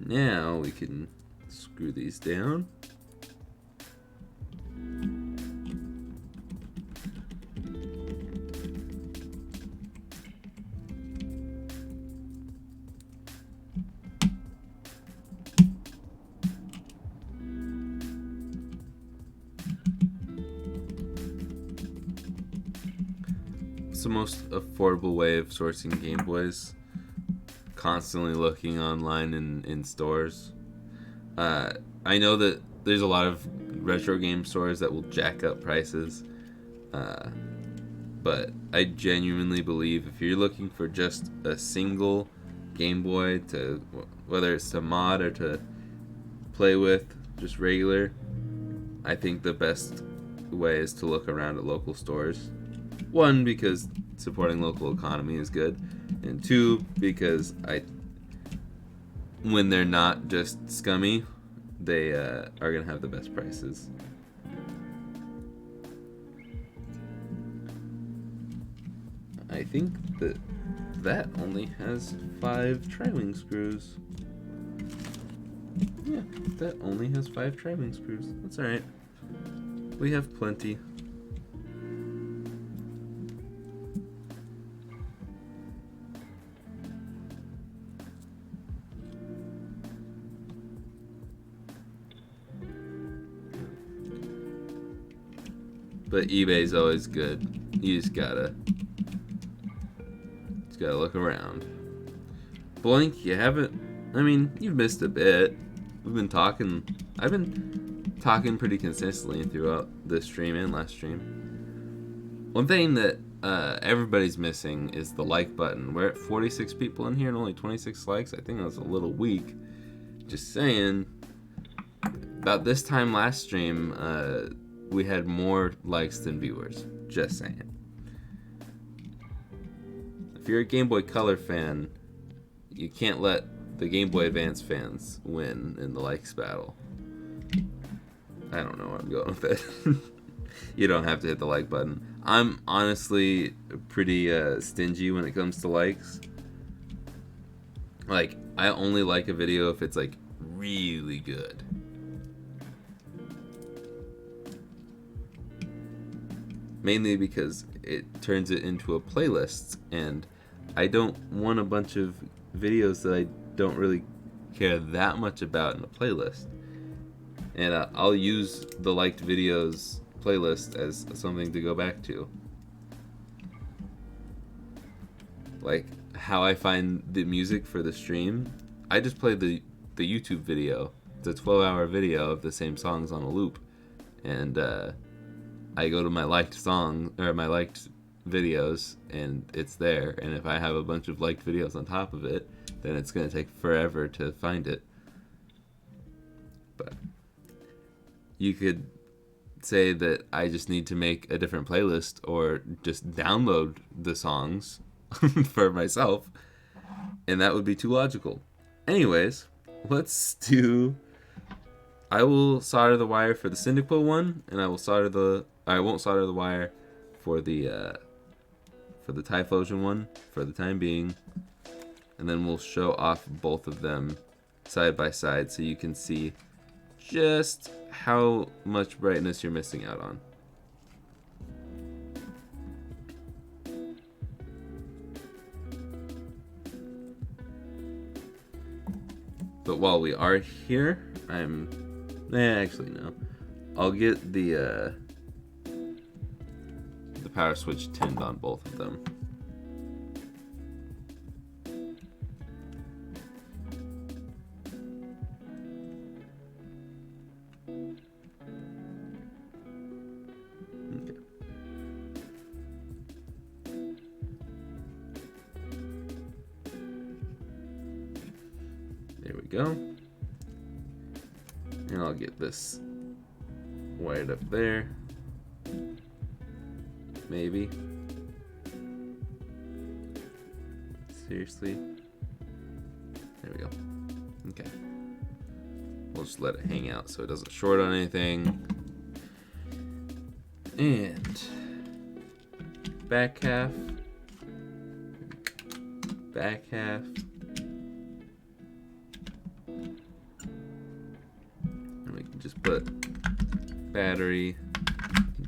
Now we can screw these down. It's the most affordable way of sourcing Game Boys. Constantly looking online in stores. I know that there's a lot of retro game stores that will jack up prices. But I genuinely believe if you're looking for just a single Game Boy, to whether it's to mod or to play with, just regular, I think the best way is to look around at local stores. One, because supporting local economy is good, and two, because when they're not just scummy, they are gonna have the best prices. I think that only has 5 tri-wing screws. Yeah, that only has 5 tri-wing screws. That's alright. We have plenty. But eBay's always good. You just gotta look around. Blink, you haven't. I mean, you've missed a bit. I've been talking pretty consistently throughout this stream and last stream. One thing that everybody's missing is the like button. We're at 46 people in here and only 26 likes. I think that's a little weak. Just saying. About this time last stream, we had more likes than viewers. Just saying. If you're a Game Boy Color fan, you can't let the Game Boy Advance fans win in the likes battle. I don't know where I'm going with it. You don't have to hit the like button. I'm honestly pretty stingy when it comes to likes. Like, I only like a video if it's like really good. Mainly because it turns it into a playlist, and I don't want a bunch of videos that I don't really care that much about in a playlist. And I'll use the liked videos playlist as something to go back to. Like how I find the music for the stream, I just play the YouTube video. It's a 12-hour video of the same songs on a loop, and I go to my liked song or my liked videos, and it's there. And if I have a bunch of liked videos on top of it, then it's gonna take forever to find it. But you could say that I just need to make a different playlist or just download the songs for myself, and that would be too logical. Anyways, let's do. I will solder the wire for the Cyndaquil one, and I won't solder the wire for the Typhlosion one for the time being, and then we'll show off both of them side by side so you can see just how much brightness you're missing out on. But while we are here, actually no. I'll get the power switch tinned on both of them. go. And I'll get this white up there. Maybe. Seriously? There we go. Okay. We'll just let it hang out so it doesn't short on anything. And back half. Back half. And we can just put battery,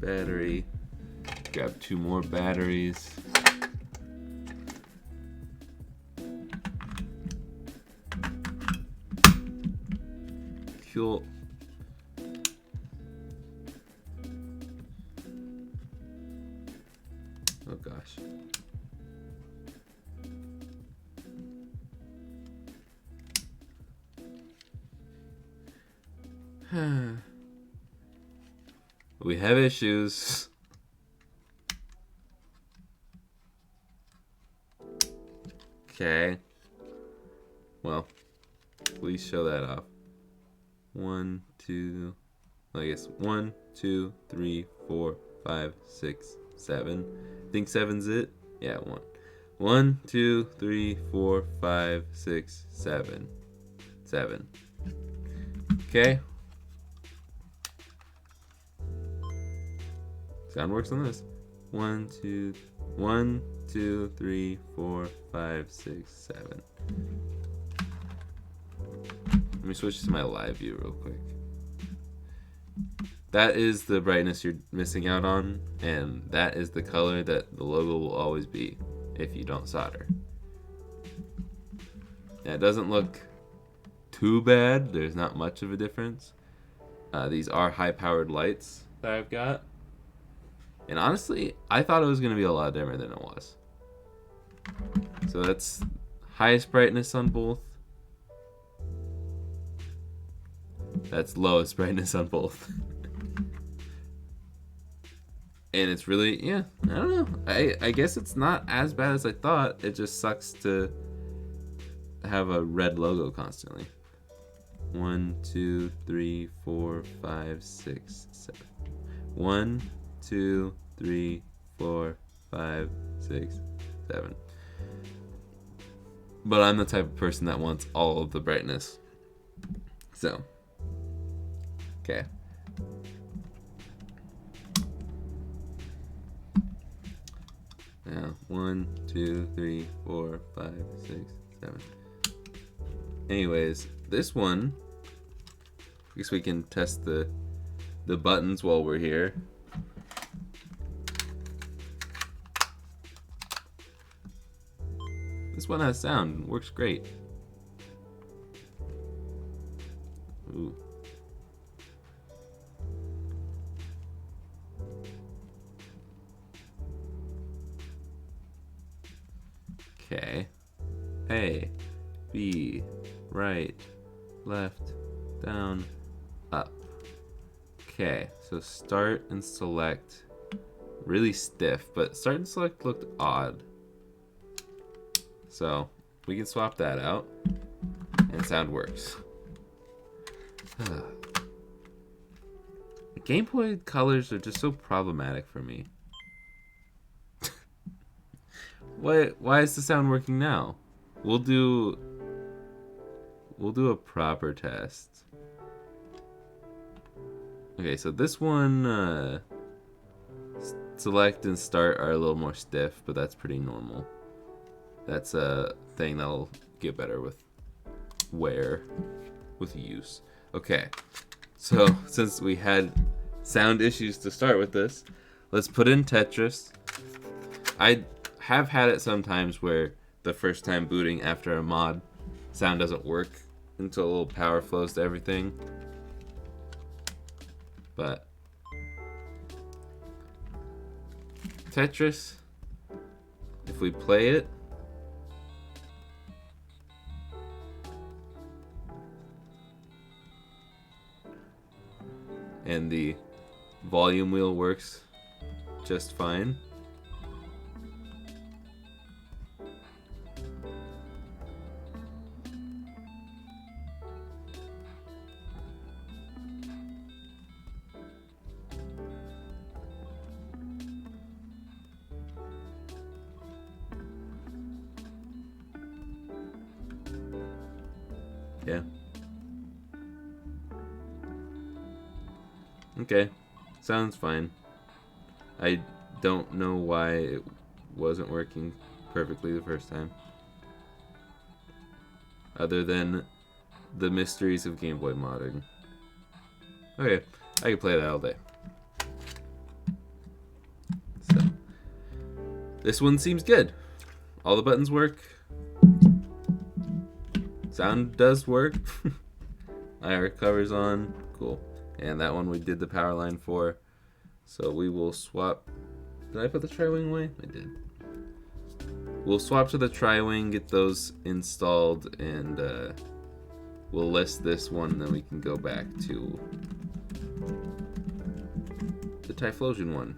battery. Grab 2 more batteries. Cool. Oh gosh. We have issues. Okay. Well, please show that off. 1, 2, I guess 1, 2, 3, 4, 5, 6, 7. I think 7's it. Yeah, 1. 1, 2, 3, 4, 5, 6, 7. 7. Okay. Sound works on this. 1, 2, 3, 4, 5, 6, 7. Let me switch to my live view real quick. That is the brightness you're missing out on, and that is the color that the logo will always be if you don't solder. Yeah, it doesn't look too bad. There's not much of a difference. These are high-powered lights that I've got. And honestly, I thought it was going to be a lot dimmer than it was. So that's highest brightness on both. That's lowest brightness on both. And it's really, yeah, I don't know. I guess it's not as bad as I thought. It just sucks to have a red logo constantly. 1, 2, 3, 4, 5, 6, 7. 1, 2, 3, 4, 5, 6, 7. But I'm the type of person that wants all of the brightness. So, okay. Now, 1, 2, 3, 4, 5, 6, 7. Anyways, this one, I guess we can test the buttons while we're here. This one has sound, works great. Ooh. Okay. A, B, right, left, down, up. Okay, so start and select. Really stiff, but start and select looked odd. So we can swap that out and sound works. The Game Boy colors are just so problematic for me. Why is the sound working now? We'll do a proper test. Okay, so this one select and start are a little more stiff, but that's pretty normal. That's a thing that'll get better with wear, with use. Okay, so since we had sound issues to start with this, let's put in Tetris. I have had it sometimes where the first time booting after a mod, sound doesn't work until a little power flows to everything. But Tetris, if we play it, and the volume wheel works just fine. Yeah. Okay. Sounds fine. I don't know why it wasn't working perfectly the first time. Other than the mysteries of Game Boy modding. Okay, I can play that all day. So, this one seems good. All the buttons work. Sound does work. IR cover's on. Cool. And that one we did the power line for. So we will swap. Did I put the tri-wing away? I did. We'll swap to the tri-wing, get those installed, and we'll list this one, then we can go back to the Typhlosion one.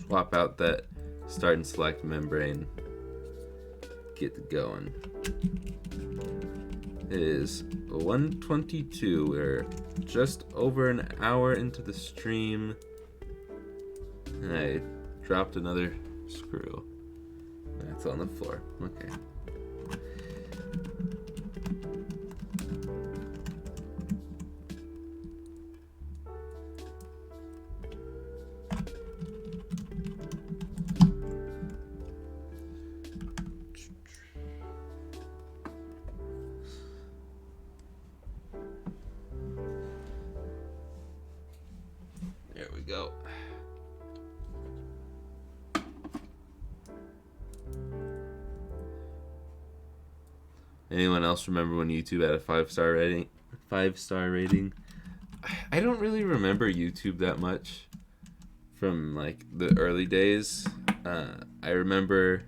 Swap out that start and select membrane. Get going. It is 1:22. We're just over an hour into the stream. And I dropped another screw. That's on the floor. Okay. There we go. Anyone else remember when YouTube had a 5-star rating? 5-star rating? I don't really remember YouTube that much from like the early days. I remember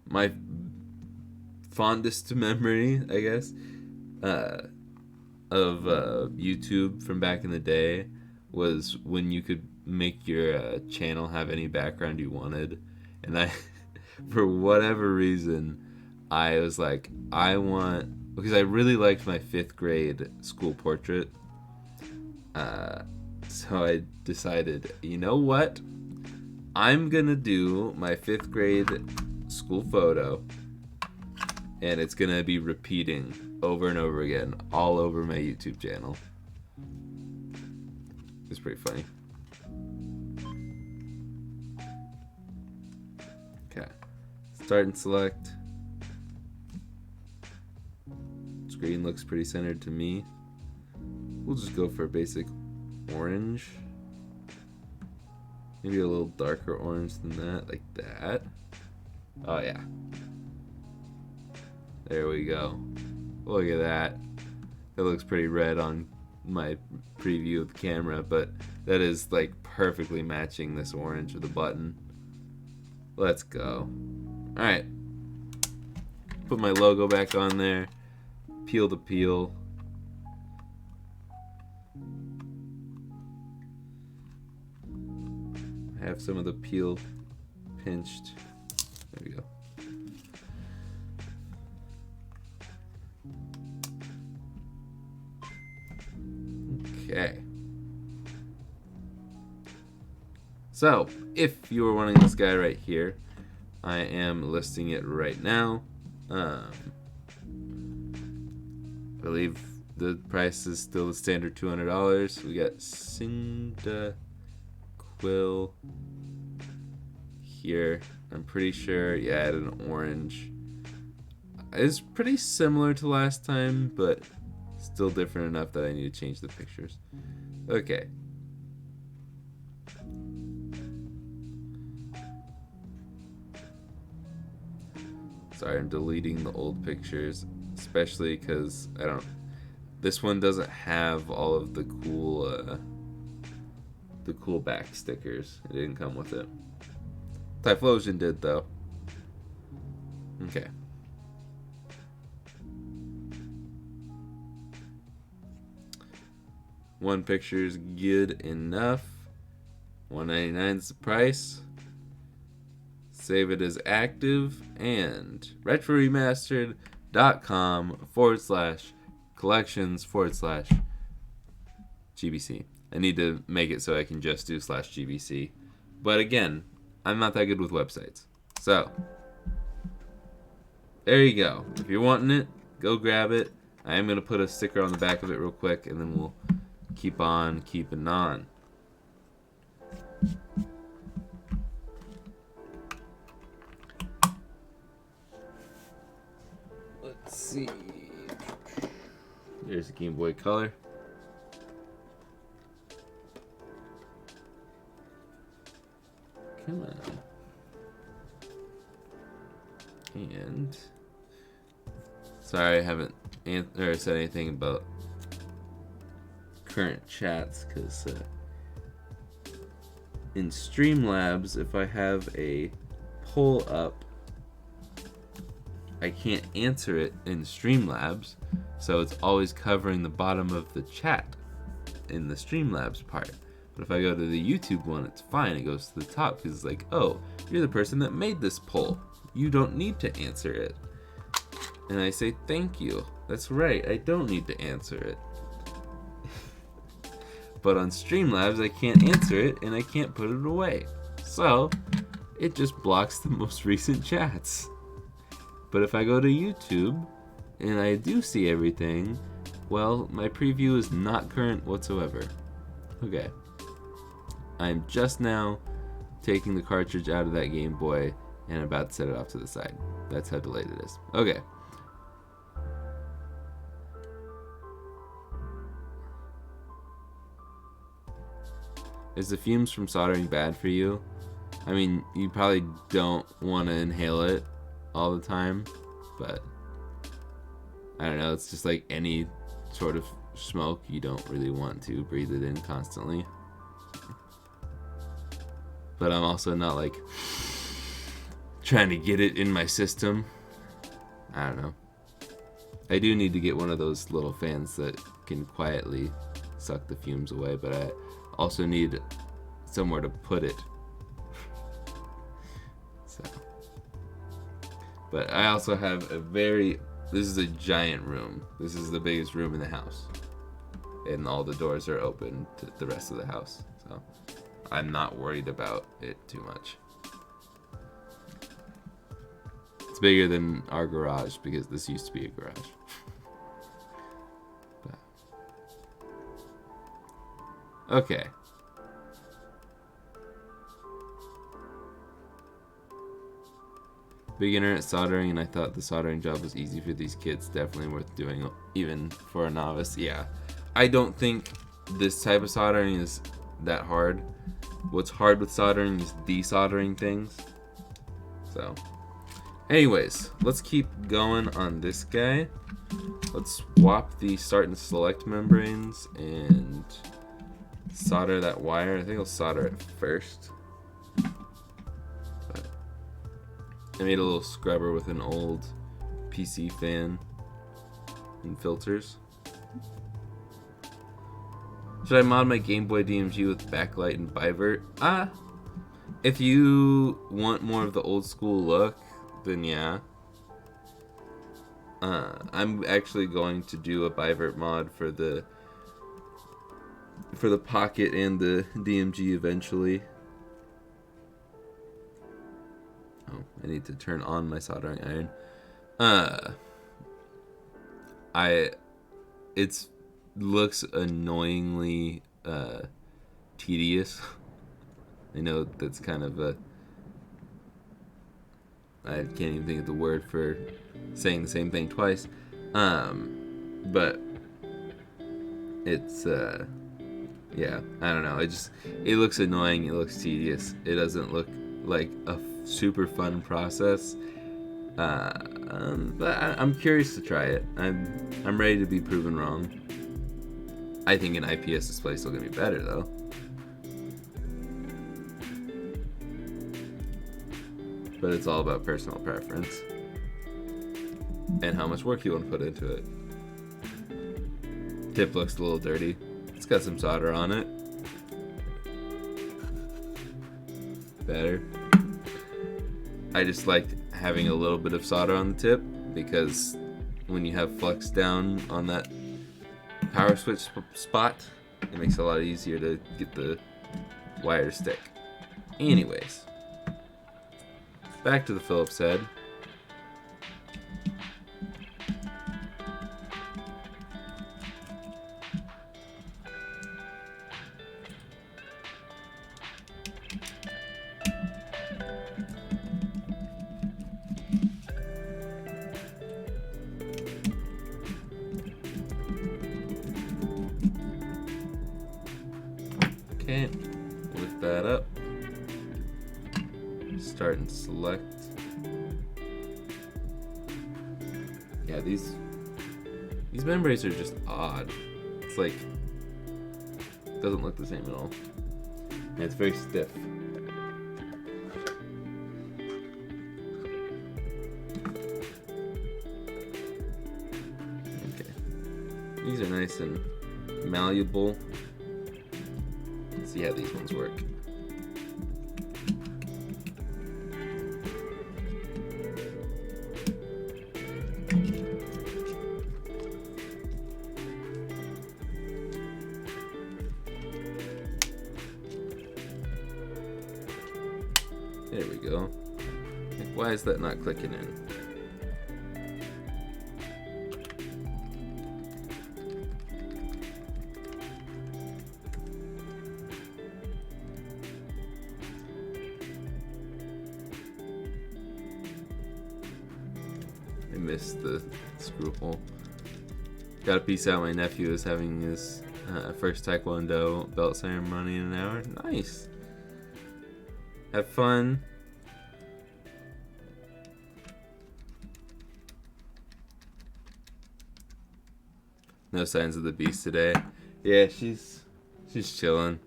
my fondest memory, I guess, of YouTube from back in the day was when you could make your channel have any background you wanted. And I, for whatever reason, I was like, because I really liked my 5th grade school portrait. So I decided, you know what? I'm gonna do my 5th grade school photo, and it's gonna be repeating over and over again all over my YouTube channel. It's pretty funny. Okay. Start and select. Screen looks pretty centered to me. We'll just go for a basic orange. Maybe a little darker orange than that, like that. Oh yeah. There we go. Look at that. That looks pretty red on my preview of the camera, but that is like perfectly matching this orange of the button. Let's go. Alright. Put my logo back on there. Peel to peel. I have some of the peel pinched. There we go. Okay. So, if you were wanting this guy right here, I am listing it right now. I believe the price is still the standard $200. We got Cyndaquil here. I'm pretty sure, yeah, I added an orange. It's pretty similar to last time, but still different enough that I need to change the pictures. Okay. Sorry, I'm deleting the old pictures, especially because this one doesn't have all of the cool back stickers. It didn't come with it. Typhlosion did though. Okay. One picture is good enough. $1.99 is the price. Save it as active, and retroremastered.com/collections/GBC. I need to make it so I can just do /GBC. But again, I'm not that good with websites. So, there you go. If you're wanting it, go grab it. I am going to put a sticker on the back of it real quick, and then we'll keep on keeping on. Let's see. There's a Game Boy Color. Come on. And sorry I haven't said anything about current chats, because in Streamlabs, if I have a poll up, I can't answer it in Streamlabs, so it's always covering the bottom of the chat in the Streamlabs part. But if I go to the YouTube one, it's fine. It goes to the top because it's like, oh, you're the person that made this poll. You don't need to answer it. And I say, thank you. That's right, I don't need to answer it. But on Streamlabs, I can't answer it and I can't put it away. So, it just blocks the most recent chats. But if I go to YouTube and I do see everything, well, my preview is not current whatsoever. Okay. I'm just now taking the cartridge out of that Game Boy and about to set it off to the side. That's how delayed it is. Okay. Is the fumes from soldering bad for you? I mean, you probably don't want to inhale it all the time, but I don't know, it's just like any sort of smoke, you don't really want to breathe it in constantly. But I'm also not like trying to get it in my system. I don't know. I do need to get one of those little fans that can quietly suck the fumes away, but I also need somewhere to put it. So, but I also have this is a giant room. This is the biggest room in the house. And all the doors are open to the rest of the house. So I'm not worried about it too much. It's bigger than our garage because this used to be a garage. But, okay. Beginner at soldering, and I thought the soldering job was easy for these kids. Definitely worth doing, even for a novice. Yeah, I don't think this type of soldering is that hard. What's hard with soldering is desoldering things. So, anyways, let's keep going on this guy. Let's swap the start and select membranes and solder that wire. I think I'll solder it first. I made a little scrubber with an old PC fan and filters. Should I mod my Game Boy DMG with backlight and bivert? If you want more of the old school look, then yeah. I'm actually going to do a bivert mod for the Pocket and the DMG eventually. Oh, I need to turn on my soldering iron. It looks annoyingly tedious. I know that's kind of I can't even think of the word for saying the same thing twice. But it's yeah, I don't know. It looks annoying. It looks tedious. It doesn't look like a super fun process. But I'm curious to try it. I'm ready to be proven wrong. I think an IPS display is still gonna be better though. But it's all about personal preference and how much work you want to put into it. Tip looks a little dirty. It's got some solder on it. Better. I just liked having a little bit of solder on the tip because when you have flux down on that power switch spot, it makes it a lot easier to get the wire to stick. Anyways, Back to the Phillips head. Okay, lift that up. Start and select. Yeah, these membranes are just odd. It's like doesn't look the same at all. And it's very stiff. Okay. These are nice and malleable. Let's see how these ones work. There we go. Why is that not clicking in? I missed the screw hole. Gotta peace out, my nephew is having his first Taekwondo belt ceremony in an hour. Nice! Have fun. No signs of the beast today. Yeah, she's chilling.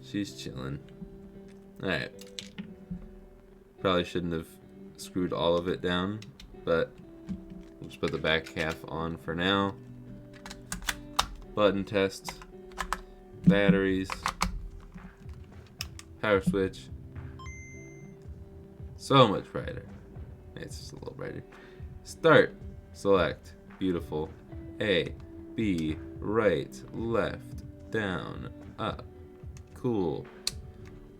She's chilling. Alright. Probably shouldn't have screwed all of it down, but we'll just put the back half on for now. Button test. Batteries. Power switch. So much brighter. It's just a little brighter. Start. Select. Beautiful. A, B, right, left, down, up. Cool.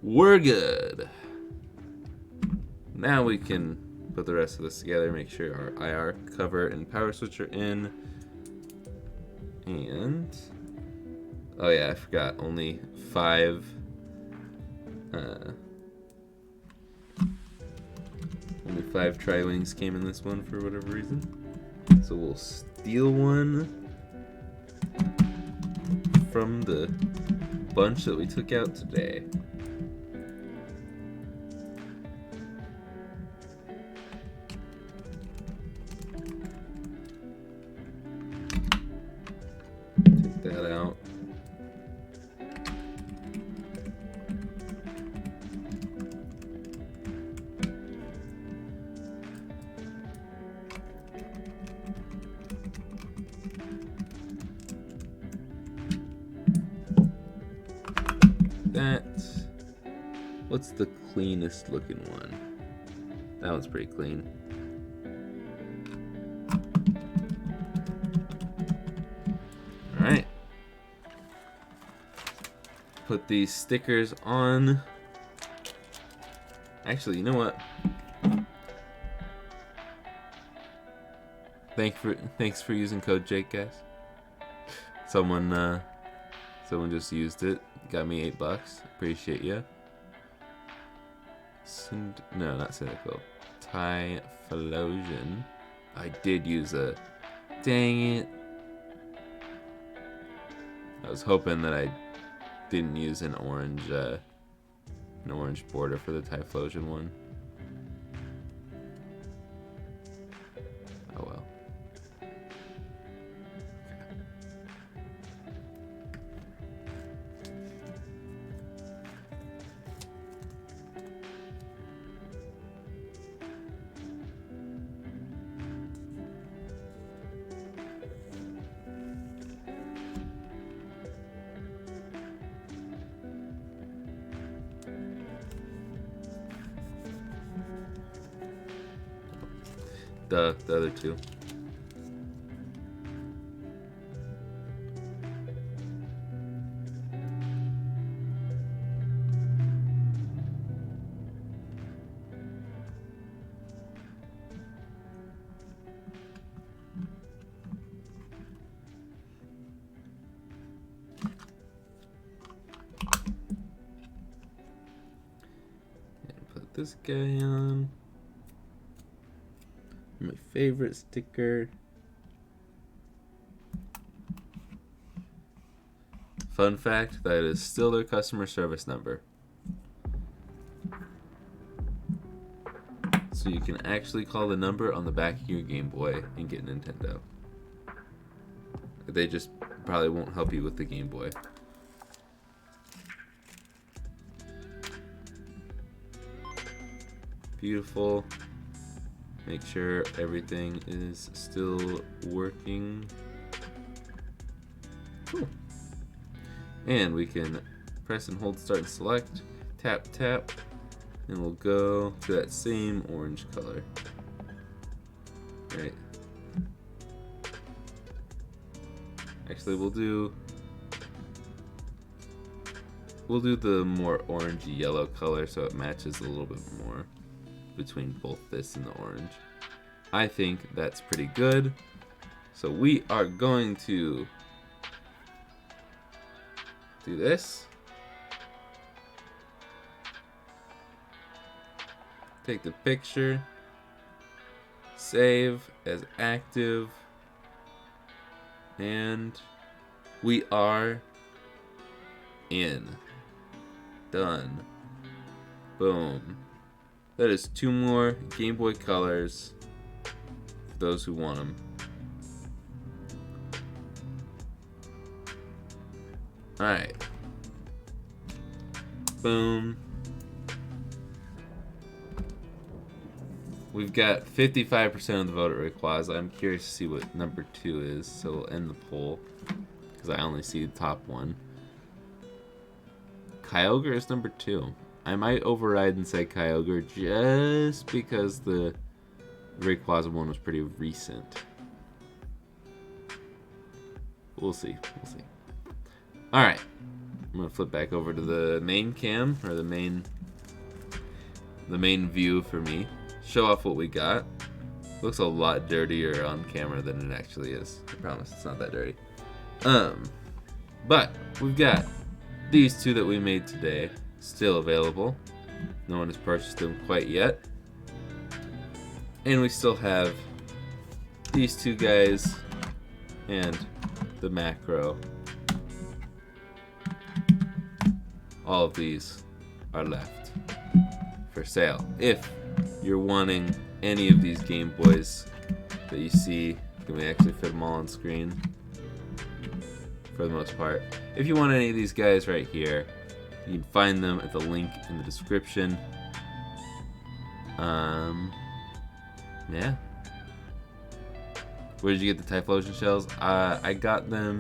We're good. Now we can put the rest of this together, make sure our IR cover and power switch are in. And oh yeah, I forgot, only 5 tri-wings came in this one for whatever reason. So we'll steal one from the bunch that we took out today. Take that out. What's the cleanest looking one? That one's pretty clean. Alright. Put these stickers on. Actually, you know what? Thanks for using code Jake, guys. Someone just used it. Got me $8. Appreciate ya. No, not Cyndaquil. Typhlosion. I did use a. Dang it. I was hoping that I didn't use an orange border for the Typhlosion one. Oh well. The other two. this guy on. My favorite sticker. Fun fact, that is still their customer service number. So you can actually call the number on the back of your Game Boy and get Nintendo. They just probably won't help you with the Game Boy. Beautiful. Make sure everything is still working. Cool. And we can press and hold start and select. Tap, tap. And we'll go to that same orange color. Right. Actually, we'll do the more orangey yellow color so it matches a little bit more between both this and the orange. I think that's pretty good. So we are going to do this. Take the picture, save as active, and we are in. Done. Boom. That is 2 more Game Boy Colors for those who want them. Alright. Boom. We've got 55% of the vote it requires. I'm curious to see what number 2 is, so we'll end the poll because I only see the top one. Kyogre is number 2. I might override and say Kyogre just because the Rayquaza one was pretty recent. We'll see. We'll see. Alright. I'm going to flip back over to the main cam, or the main view for me. Show off what we got. Looks a lot dirtier on camera than it actually is. I promise it's not that dirty. But we've got these 2 that we made today still available. No one has purchased them quite yet. And we still have these 2 guys and the macro. All of these are left for sale. If you're wanting any of these Game Boys that you see, can we actually fit them all on screen? For the most part. If you want any of these guys right here, you can find them at the link in the description. Yeah. Where did you get the Typhlosion shells? I got them.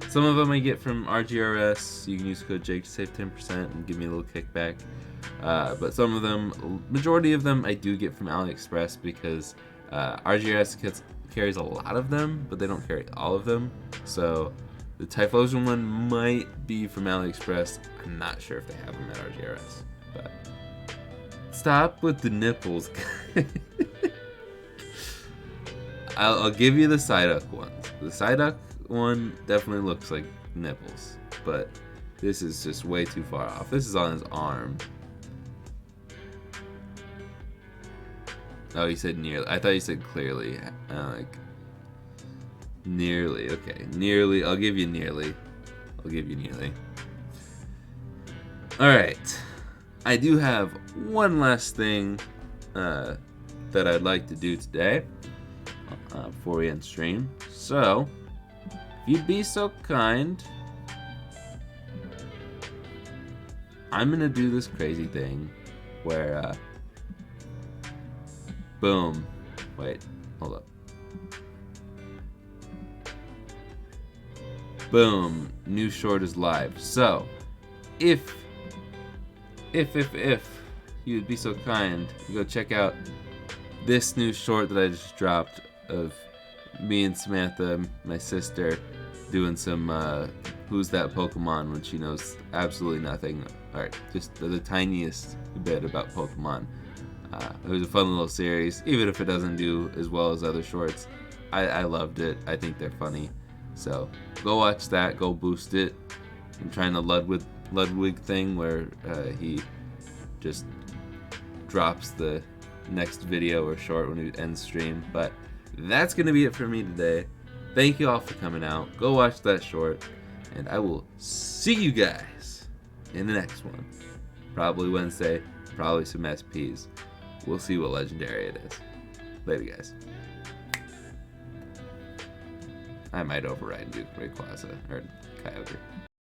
Some of them I get from RGRS. You can use code Jake to save 10% and give me a little kickback. But some of them, majority of them, I do get from AliExpress because RGRS carries a lot of them, but they don't carry all of them. So the Typhlosion one might be from AliExpress. I'm not sure if they have them at RGRS. But stop with the nipples. I'll give you the Psyduck ones. The Psyduck one definitely looks like nipples, but this is just way too far off. This is on his arm. Oh, you said nearly. I thought you said clearly. Like nearly. Okay, nearly. I'll give you nearly. I'll give you nearly. All right. I do have one last thing that I'd like to do today before we end stream. So, if you'd be so kind, I'm gonna do this crazy thing where boom. Wait, hold up. Boom. New short is live. So, if you'd be so kind, you go check out this new short that I just dropped of me and Samantha, my sister, doing some Who's That Pokemon when she knows absolutely nothing. Alright, just the tiniest bit about Pokemon. It was a fun little series, even if it doesn't do as well as other shorts. I loved it. I think they're funny. So go watch that. Go boost it. I'm trying the Ludwig thing where he just drops the next video or short when we end stream. But that's going to be it for me today. Thank you all for coming out. Go watch that short. And I will see you guys in the next one. Probably Wednesday. Probably some SPs. We'll see what legendary it is. Later, guys. I might override and do Rayquaza or Kyogre.